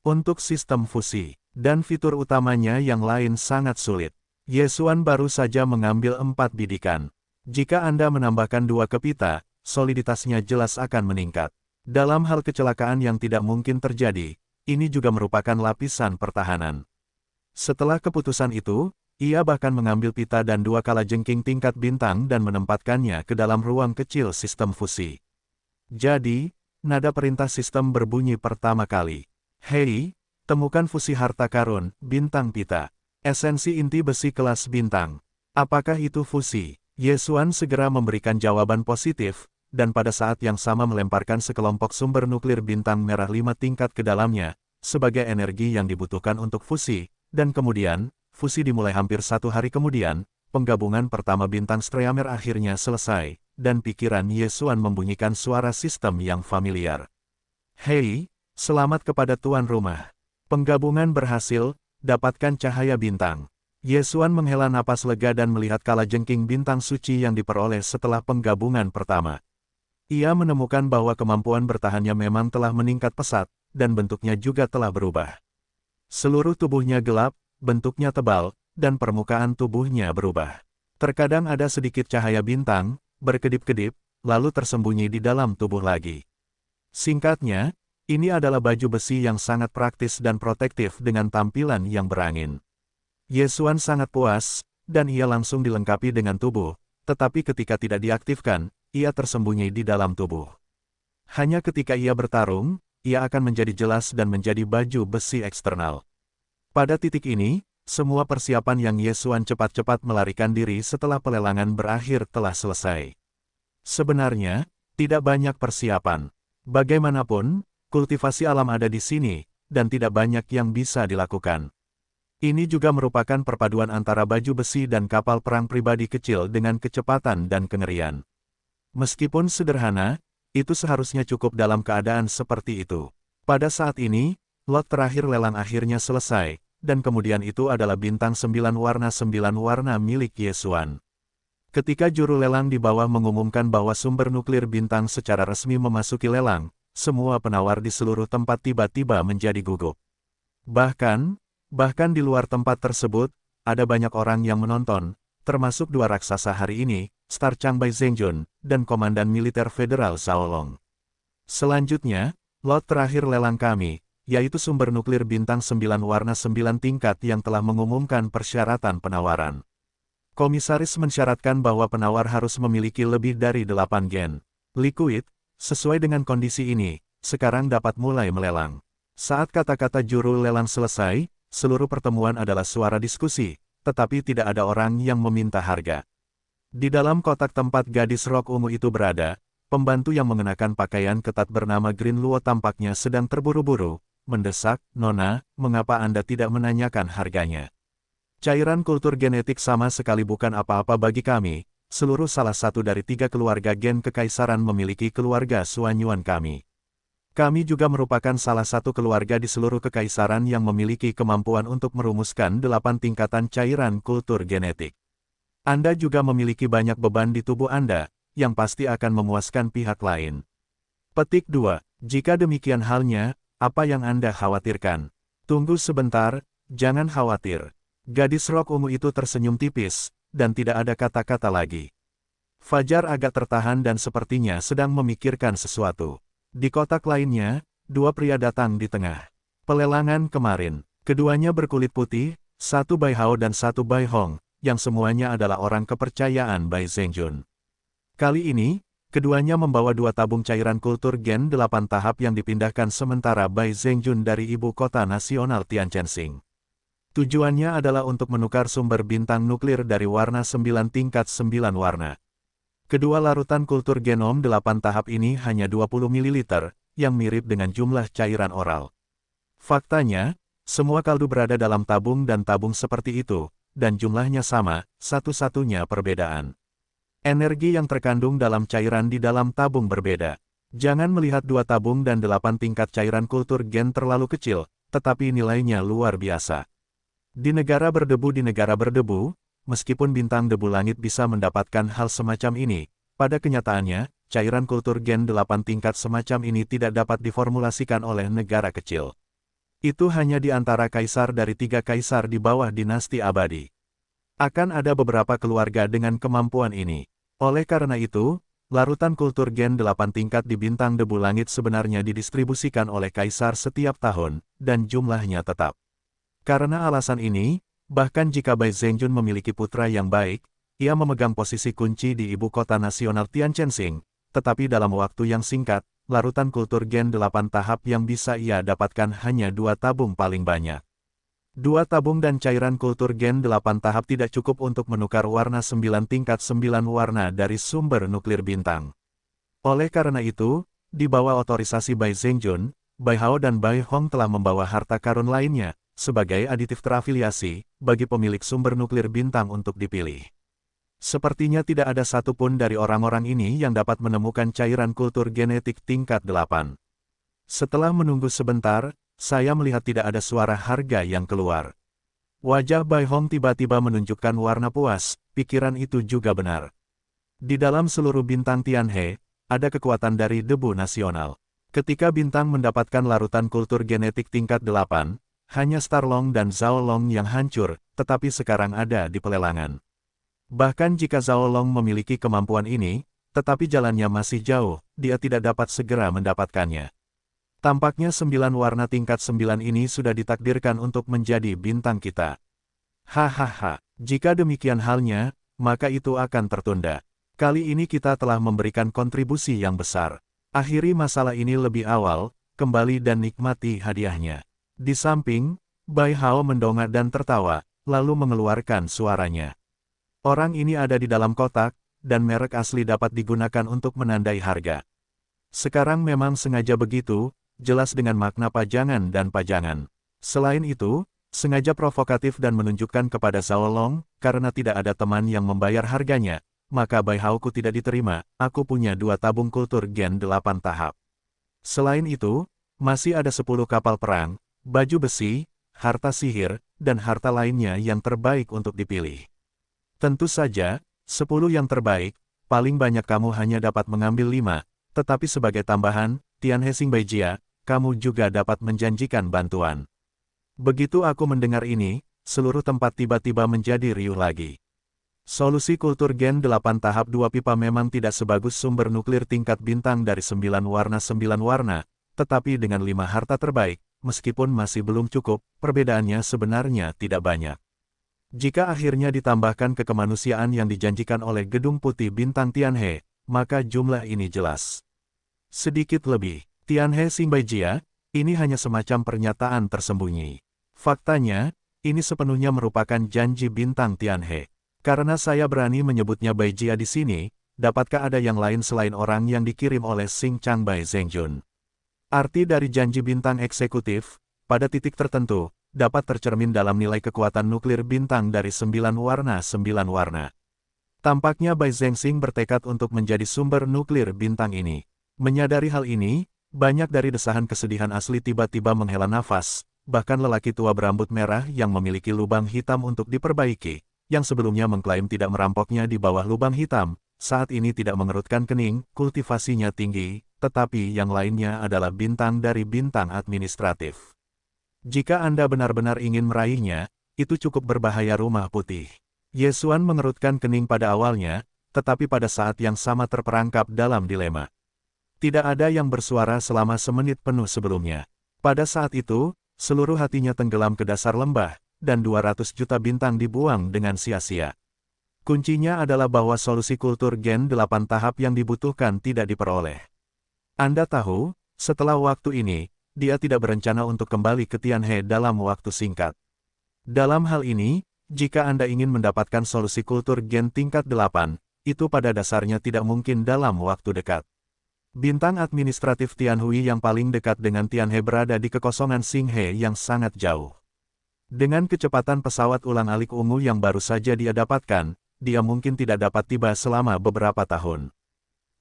Untuk sistem fusi, dan fitur utamanya yang lain sangat sulit. Ye Xuan baru saja mengambil 4 bidikan. Jika Anda menambahkan 2 ke pita, soliditasnya jelas akan meningkat. Dalam hal kecelakaan yang tidak mungkin terjadi, ini juga merupakan lapisan pertahanan. Setelah keputusan itu, ia bahkan mengambil pita dan 2 kalajengking tingkat bintang dan menempatkannya ke dalam ruang kecil sistem fusi. Jadi, nada perintah sistem berbunyi pertama kali. Hei, temukan fusi harta karun, bintang pita. Esensi inti besi kelas bintang. Apakah itu fusi? Ye Xuan segera memberikan jawaban positif, dan pada saat yang sama melemparkan sekelompok sumber nuklir bintang merah 5 tingkat ke dalamnya, sebagai energi yang dibutuhkan untuk fusi, dan kemudian, fusi dimulai hampir 1 hari kemudian, penggabungan pertama bintang Streamer akhirnya selesai, dan pikiran Ye Xuan membunyikan suara sistem yang familiar. Hei, selamat kepada tuan rumah. Penggabungan berhasil, dapatkan cahaya bintang. Ye Xuan menghela napas lega dan melihat kalajengking bintang suci yang diperoleh setelah penggabungan pertama. Ia menemukan bahwa kemampuan bertahannya memang telah meningkat pesat, dan bentuknya juga telah berubah. Seluruh tubuhnya gelap, bentuknya tebal, dan permukaan tubuhnya berubah. Terkadang ada sedikit cahaya bintang, berkedip-kedip, lalu tersembunyi di dalam tubuh lagi. Singkatnya, ini adalah baju besi yang sangat praktis dan protektif dengan tampilan yang berangin. Ye Xuan sangat puas, dan ia langsung dilengkapi dengan tubuh, tetapi ketika tidak diaktifkan, ia tersembunyi di dalam tubuh. Hanya ketika ia bertarung, ia akan menjadi jelas dan menjadi baju besi eksternal. Pada titik ini, semua persiapan yang Ye Xuan cepat-cepat melarikan diri setelah pelelangan berakhir telah selesai. Sebenarnya, tidak banyak persiapan. Bagaimanapun, kultivasi alam ada di sini, dan tidak banyak yang bisa dilakukan. Ini juga merupakan perpaduan antara baju besi dan kapal perang pribadi kecil dengan kecepatan dan kengerian. Meskipun sederhana, itu seharusnya cukup dalam keadaan seperti itu. Pada saat ini, lot terakhir lelang akhirnya selesai, dan kemudian itu adalah bintang 9 warna milik Ye Xuan. Ketika juru lelang di bawah mengumumkan bahwa sumber nuklir bintang secara resmi memasuki lelang, semua penawar di seluruh tempat tiba-tiba menjadi gugup. Bahkan di luar tempat tersebut, ada banyak orang yang menonton, termasuk dua raksasa hari ini, Star Changbai Zhengjun, dan Komandan Militer Federal Zhao Long. Selanjutnya, lot terakhir lelang kami, yaitu sumber nuklir bintang 9 warna 9 tingkat yang telah mengumumkan persyaratan penawaran. Komisaris mensyaratkan bahwa penawar harus memiliki lebih dari 8 gen liquid, sesuai dengan kondisi ini, sekarang dapat mulai melelang. Saat kata-kata juru lelang selesai, seluruh pertemuan adalah suara diskusi, tetapi tidak ada orang yang meminta harga. Di dalam kotak tempat gadis rok ungu itu berada, pembantu yang mengenakan pakaian ketat bernama Green Luo tampaknya sedang terburu-buru, mendesak, "Nona, mengapa Anda tidak menanyakan harganya? Cairan kultur genetik sama sekali bukan apa-apa bagi kami, seluruh salah satu dari 3 keluarga gen kekaisaran memiliki keluarga Suanyuan kami. Kami juga merupakan salah satu keluarga di seluruh kekaisaran yang memiliki kemampuan untuk merumuskan 8 tingkatan cairan kultur genetik. Anda juga memiliki banyak beban di tubuh Anda, yang pasti akan memuaskan pihak lain." Petik 2. Jika demikian halnya, apa yang Anda khawatirkan? Tunggu sebentar, jangan khawatir. Gadis rok ungu itu tersenyum tipis, dan tidak ada kata-kata lagi. Fajar agak tertahan dan sepertinya sedang memikirkan sesuatu. Di kotak lainnya, 2 pria datang di tengah pelelangan kemarin. Keduanya berkulit putih, satu Bai Hao dan satu Bai Hong, yang semuanya adalah orang kepercayaan Bai Zhengjun. Kali ini, keduanya membawa 2 tabung cairan kultur gen 8 tahap yang dipindahkan sementara Bai Zhengjun dari ibu kota nasional Tianquanxing. Tujuannya adalah untuk menukar sumber bintang nuklir dari warna 9 tingkat 9 warna. Kedua larutan kultur genom 8 tahap ini hanya 20 ml, yang mirip dengan jumlah cairan oral. Faktanya, semua kaldu berada dalam tabung dan tabung seperti itu, dan jumlahnya sama, satu-satunya perbedaan. Energi yang terkandung dalam cairan di dalam tabung berbeda. Jangan melihat 2 tabung dan 8 tingkat cairan kultur gen terlalu kecil, tetapi nilainya luar biasa. Di negara berdebu, meskipun bintang debu langit bisa mendapatkan hal semacam ini, pada kenyataannya, cairan kultur gen 8 tingkat semacam ini tidak dapat diformulasikan oleh negara kecil. Itu hanya di antara kaisar dari 3 kaisar di bawah dinasti abadi. Akan ada beberapa keluarga dengan kemampuan ini. Oleh karena itu, larutan kultur gen 8 tingkat di bintang debu langit sebenarnya didistribusikan oleh kaisar setiap tahun, dan jumlahnya tetap. Karena alasan ini, bahkan jika Bai Zhengjun memiliki putra yang baik, ia memegang posisi kunci di ibu kota nasional Tianquanxing, tetapi dalam waktu yang singkat, larutan kultur gen 8 tahap yang bisa ia dapatkan hanya 2 tabung paling banyak. 2 tabung dan cairan kultur gen 8 tahap tidak cukup untuk menukar warna 9 tingkat 9 warna dari sumber nuklir bintang. Oleh karena itu, di bawah otorisasi Bai Zhengjun, Bai Hao dan Bai Hong telah membawa harta karun lainnya, sebagai aditif terafiliasi, bagi pemilik sumber nuklir bintang untuk dipilih. Sepertinya tidak ada satupun dari orang-orang ini yang dapat menemukan cairan kultur genetik tingkat 8. Setelah menunggu sebentar, saya melihat tidak ada suara harga yang keluar. Wajah Bai Hong tiba-tiba menunjukkan warna puas, pikiran itu juga benar. Di dalam seluruh bintang Tianhe, ada kekuatan dari debu nasional. Ketika bintang mendapatkan larutan kultur genetik tingkat 8, hanya Starlong dan Zhao Long yang hancur, tetapi sekarang ada di pelelangan. Bahkan jika Zhao Long memiliki kemampuan ini, tetapi jalannya masih jauh, dia tidak dapat segera mendapatkannya. Tampaknya 9 warna tingkat 9 ini sudah ditakdirkan untuk menjadi bintang kita. Hahaha, jika demikian halnya, maka itu akan tertunda. Kali ini kita telah memberikan kontribusi yang besar. Akhiri masalah ini lebih awal, kembali dan nikmati hadiahnya. Di samping, Bai Hao mendongak dan tertawa, lalu mengeluarkan suaranya. Orang ini ada di dalam kotak, dan merek asli dapat digunakan untuk menandai harga. Sekarang memang sengaja begitu, jelas dengan makna pajangan dan pajangan. Selain itu, sengaja provokatif dan menunjukkan kepada Zhao Long, karena tidak ada teman yang membayar harganya, maka Bai Hao ku tidak diterima, aku punya 2 tabung kultur Gen 8 tahap. Selain itu, masih ada 10 kapal perang, baju besi, harta sihir, dan harta lainnya yang terbaik untuk dipilih. Tentu saja, 10 yang terbaik, paling banyak kamu hanya dapat mengambil 5, tetapi sebagai tambahan, Tianhe Xingbaijia, kamu juga dapat menjanjikan bantuan. Begitu aku mendengar ini, seluruh tempat tiba-tiba menjadi riuh lagi. Solusi kultur Gen 8 tahap 2 pipa memang tidak sebagus sumber nuklir tingkat bintang dari 9 warna, tetapi dengan 5 harta terbaik, meskipun masih belum cukup, perbedaannya sebenarnya tidak banyak. Jika akhirnya ditambahkan ke kemanusiaan yang dijanjikan oleh Gedung Putih Bintang Tianhe, maka jumlah ini jelas sedikit lebih. Tianhe Xingbaijia, ini hanya semacam pernyataan tersembunyi. Faktanya, ini sepenuhnya merupakan janji Bintang Tianhe. Karena saya berani menyebutnya Baijia di sini, dapatkah ada yang lain selain orang yang dikirim oleh Xing Changbai Zhengjun? Arti dari janji bintang eksekutif, pada titik tertentu, dapat tercermin dalam nilai kekuatan nuklir bintang dari 9 warna. Tampaknya Bai Zhengxing bertekad untuk menjadi sumber nuklir bintang ini. Menyadari hal ini, banyak dari desahan kesedihan asli tiba-tiba menghela nafas, bahkan lelaki tua berambut merah yang memiliki lubang hitam untuk diperbaiki, yang sebelumnya mengklaim tidak merampoknya di bawah lubang hitam, saat ini tidak mengerutkan kening, kultivasinya tinggi, tetapi yang lainnya adalah bintang dari bintang administratif. Jika Anda benar-benar ingin meraihnya, itu cukup berbahaya rumah putih. Ye Xuan mengerutkan kening pada awalnya, tetapi pada saat yang sama terperangkap dalam dilema. Tidak ada yang bersuara selama semenit penuh sebelumnya. Pada saat itu, seluruh hatinya tenggelam ke dasar lembah, dan 200 juta bintang dibuang dengan sia-sia. Kuncinya adalah bahwa solusi kultur Gen 8 tahap yang dibutuhkan tidak diperoleh. Anda tahu, setelah waktu ini, dia tidak berencana untuk kembali ke Tianhe dalam waktu singkat. Dalam hal ini, jika Anda ingin mendapatkan solusi kultur Gen tingkat 8, itu pada dasarnya tidak mungkin dalam waktu dekat. Bintang administratif Tianhui yang paling dekat dengan Tianhe berada di kekosongan Xinghe yang sangat jauh. Dengan kecepatan pesawat ulang-alik ungu yang baru saja dia dapatkan, dia mungkin tidak dapat tiba selama beberapa tahun.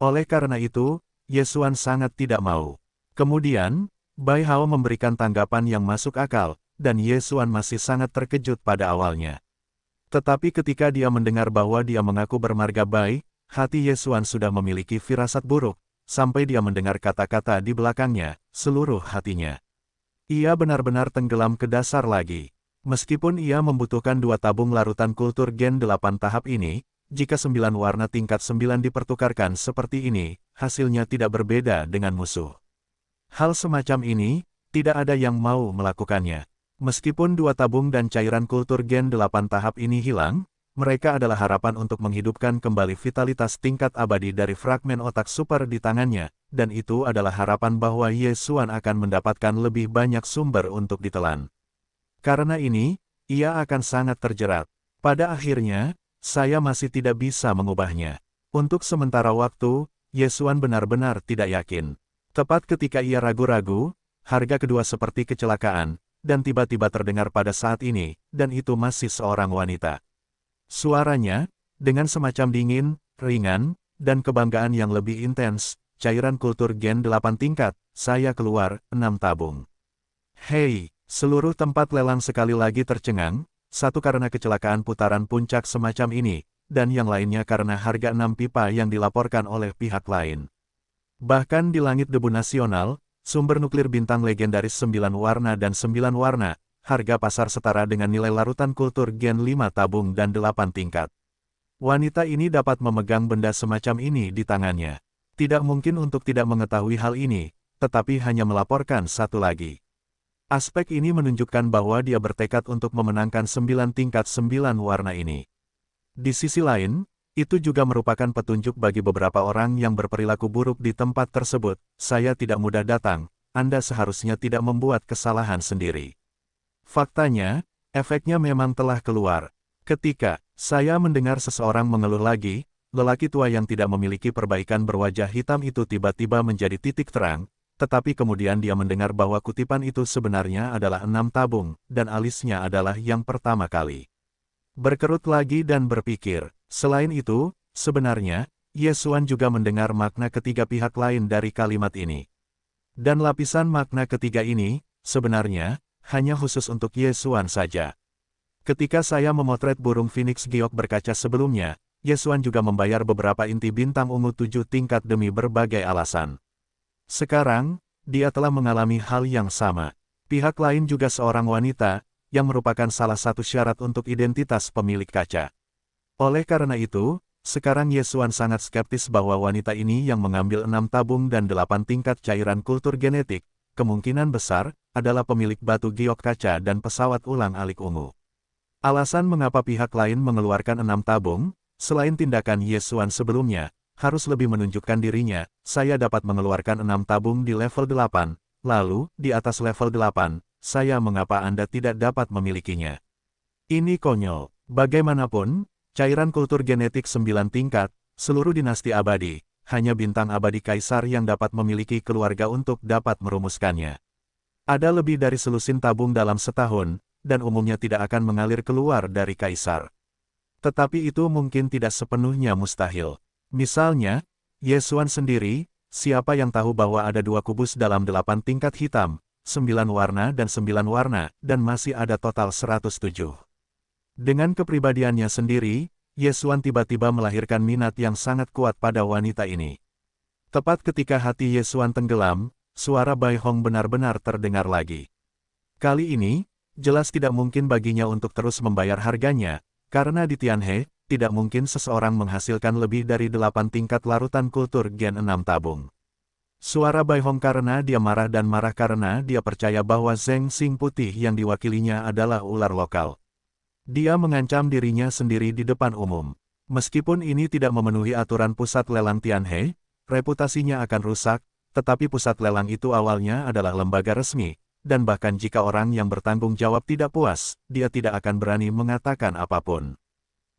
Oleh karena itu, Ye Xuan sangat tidak mau. Kemudian, Bai Hao memberikan tanggapan yang masuk akal, dan Ye Xuan masih sangat terkejut pada awalnya. Tetapi ketika dia mendengar bahwa dia mengaku bermarga Bai, hati Ye Xuan sudah memiliki firasat buruk, sampai dia mendengar kata-kata di belakangnya, seluruh hatinya. Ia benar-benar tenggelam ke dasar lagi. Meskipun ia membutuhkan 2 tabung larutan kultur Gen 8 tahap ini, jika 9 warna tingkat 9 dipertukarkan seperti ini, hasilnya tidak berbeda dengan musuh. Hal semacam ini, tidak ada yang mau melakukannya. Meskipun 2 tabung dan cairan kultur Gen 8 tahap ini hilang, mereka adalah harapan untuk menghidupkan kembali vitalitas tingkat abadi dari fragmen otak super di tangannya, dan itu adalah harapan bahwa Ye Xuan akan mendapatkan lebih banyak sumber untuk ditelan. Karena ini, ia akan sangat terjerat. Pada akhirnya, saya masih tidak bisa mengubahnya. Untuk sementara waktu, Ye Xuan benar-benar tidak yakin. Tepat ketika ia ragu-ragu, harga kedua seperti kecelakaan, dan tiba-tiba terdengar pada saat ini, dan itu masih seorang wanita. Suaranya, dengan semacam dingin, ringan, dan kebanggaan yang lebih intens, cairan kultur Gen 8 tingkat, saya keluar, 6 tabung. Hei, seluruh tempat lelang sekali lagi tercengang, satu karena kecelakaan putaran puncak semacam ini, dan yang lainnya karena harga 6 pipa yang dilaporkan oleh pihak lain. Bahkan di langit debu nasional, sumber nuklir bintang legendaris 9 warna dan 9 warna, harga pasar setara dengan nilai larutan kultur Gen 5 tabung dan 8 tingkat. Wanita ini dapat memegang benda semacam ini di tangannya. Tidak mungkin untuk tidak mengetahui hal ini, tetapi hanya melaporkan satu lagi. Aspek ini menunjukkan bahwa dia bertekad untuk memenangkan 9 tingkat 9 warna ini. Di sisi lain, itu juga merupakan petunjuk bagi beberapa orang yang berperilaku buruk di tempat tersebut. Saya tidak mudah datang, Anda seharusnya tidak membuat kesalahan sendiri. Faktanya, efeknya memang telah keluar. Ketika saya mendengar seseorang mengeluh lagi, lelaki tua yang tidak memiliki perbaikan berwajah hitam itu tiba-tiba menjadi titik terang, tetapi kemudian dia mendengar bahwa kutipan itu sebenarnya adalah 6 tabung, dan alisnya adalah yang pertama kali. Berkerut lagi dan berpikir, selain itu, sebenarnya, Yesuan juga mendengar makna ketiga pihak lain dari kalimat ini. Dan lapisan makna ketiga ini, sebenarnya, hanya khusus untuk Yesuan saja. Ketika saya memotret burung Phoenix giok berkaca sebelumnya, Yesuan juga membayar beberapa inti bintang ungu 7 tingkat demi berbagai alasan. Sekarang, dia telah mengalami hal yang sama. Pihak lain juga seorang wanita, yang merupakan salah satu syarat untuk identitas pemilik kaca. Oleh karena itu, sekarang Yesuan sangat skeptis bahwa wanita ini yang mengambil 6 tabung dan 8 tingkat cairan kultur genetik, kemungkinan besar, adalah pemilik batu giok kaca dan pesawat ulang-alik ungu. Alasan mengapa pihak lain mengeluarkan 6 tabung, selain tindakan Yesuan sebelumnya, harus lebih menunjukkan dirinya, saya dapat mengeluarkan 6 tabung di level 8, lalu, di atas level 8, saya mengapa Anda tidak dapat memilikinya. Ini konyol. Bagaimanapun, cairan kultur genetik 9 tingkat, seluruh dinasti abadi, hanya bintang abadi kaisar yang dapat memiliki keluarga untuk dapat merumuskannya. Ada lebih dari selusin tabung dalam setahun, dan umumnya tidak akan mengalir keluar dari kaisar. Tetapi itu mungkin tidak sepenuhnya mustahil. Misalnya, Yesuan sendiri, siapa yang tahu bahwa ada 2 kubus dalam 8 tingkat hitam, 9 warna dan 9 warna, dan masih ada total 107. Dengan kepribadiannya sendiri, Yesuan tiba-tiba melahirkan minat yang sangat kuat pada wanita ini. Tepat ketika hati Yesuan tenggelam, suara Bai Hong benar-benar terdengar lagi. Kali ini, jelas tidak mungkin baginya untuk terus membayar harganya, karena di Tianhe, tidak mungkin seseorang menghasilkan lebih dari 8 tingkat larutan kultur gen 6 tabung. Suara Bai Hong karena dia marah dan marah karena dia percaya bahwa Zheng Xing putih yang diwakilinya adalah ular lokal. Dia mengancam dirinya sendiri di depan umum. Meskipun ini tidak memenuhi aturan pusat lelang Tianhe, reputasinya akan rusak, tetapi pusat lelang itu awalnya adalah lembaga resmi, dan bahkan jika orang yang bertanggung jawab tidak puas, dia tidak akan berani mengatakan apapun.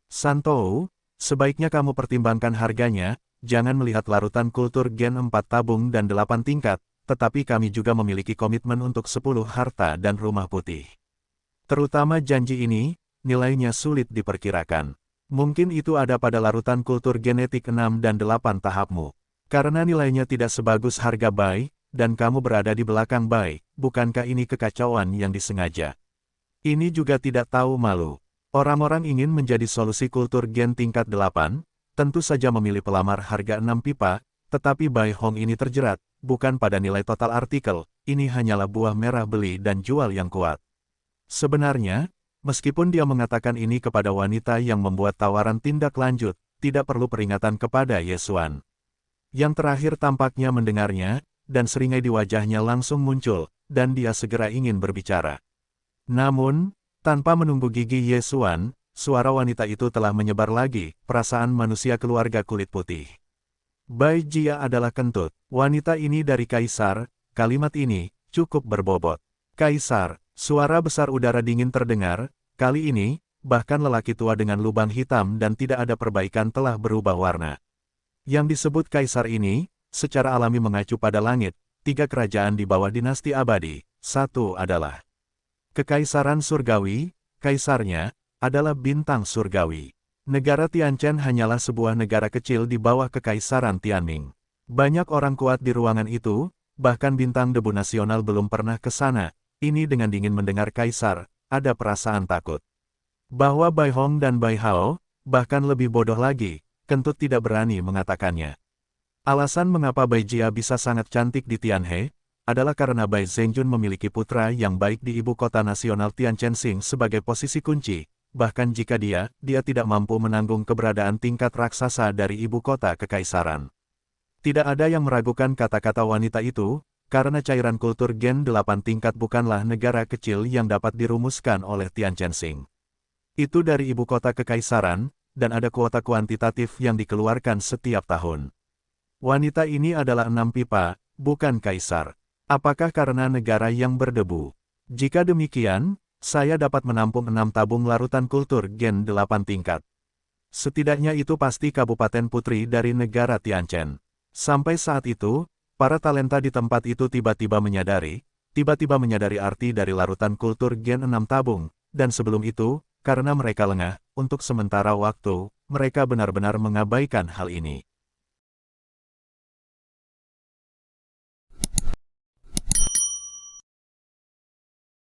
Santou, sebaiknya kamu pertimbangkan harganya, jangan melihat larutan kultur gen 4 tabung dan 8 tingkat, tetapi kami juga memiliki komitmen untuk 10 harta dan rumah putih. Terutama janji ini, nilainya sulit diperkirakan. Mungkin itu ada pada larutan kultur genetik 6 dan 8 tahapmu. Karena nilainya tidak sebagus harga Bai, dan kamu berada di belakang Bai, bukankah ini kekacauan yang disengaja? Ini juga tidak tahu malu. Orang-orang ingin menjadi solusi kultur gen tingkat 8, tentu saja memilih pelamar harga 6 pipa, tetapi Bai Hong ini terjerat, bukan pada nilai total artikel, ini hanyalah buah merah beli dan jual yang kuat. Sebenarnya, meskipun dia mengatakan ini kepada wanita yang membuat tawaran tindak lanjut, tidak perlu peringatan kepada Yesuan. Yang terakhir tampaknya mendengarnya, dan seringai di wajahnya langsung muncul, dan dia segera ingin berbicara. Namun, tanpa menunggu gigi Yesuan, suara wanita itu telah menyebar lagi, perasaan manusia keluarga kulit putih. Bai Jia adalah kentut, wanita ini dari Kaisar, kalimat ini, cukup berbobot. Kaisar, suara besar udara dingin terdengar, kali ini, bahkan lelaki tua dengan lubang hitam dan tidak ada perbaikan telah berubah warna. Yang disebut Kaisar ini, secara alami mengacu pada langit, 3 kerajaan di bawah dinasti abadi, satu adalah Kekaisaran Surgawi, kaisarnya, adalah bintang surgawi. Negara Tianchen hanyalah sebuah negara kecil di bawah Kekaisaran Tianming. Banyak orang kuat di ruangan itu, bahkan bintang debu nasional belum pernah ke sana, ini dengan dingin mendengar Kaisar, ada perasaan takut. Bahwa Bai Hong dan Bai Hao, bahkan lebih bodoh lagi, kentut tidak berani mengatakannya. Alasan mengapa Bai Jia bisa sangat cantik di Tianhe, adalah karena Bai Zhengjun memiliki putra yang baik di ibu kota nasional Tianchensing sebagai posisi kunci, bahkan jika dia tidak mampu menanggung keberadaan tingkat raksasa dari ibu kota kekaisaran. Tidak ada yang meragukan kata-kata wanita itu, karena cairan kultur gen 8 tingkat bukanlah negara kecil yang dapat dirumuskan oleh Tianchensing. Itu dari ibu kota kekaisaran, dan ada kuota kuantitatif yang dikeluarkan setiap tahun. Wanita ini adalah 6 pipa, bukan kaisar. Apakah karena negara yang berdebu? Jika demikian, saya dapat menampung 6 tabung larutan kultur Gen 8 tingkat. Setidaknya itu pasti kabupaten putri dari negara Tianchen. Sampai saat itu, para talenta di tempat itu tiba-tiba menyadari arti dari larutan kultur Gen 6 tabung, dan sebelum itu, karena mereka lengah, untuk sementara waktu, mereka benar-benar mengabaikan hal ini.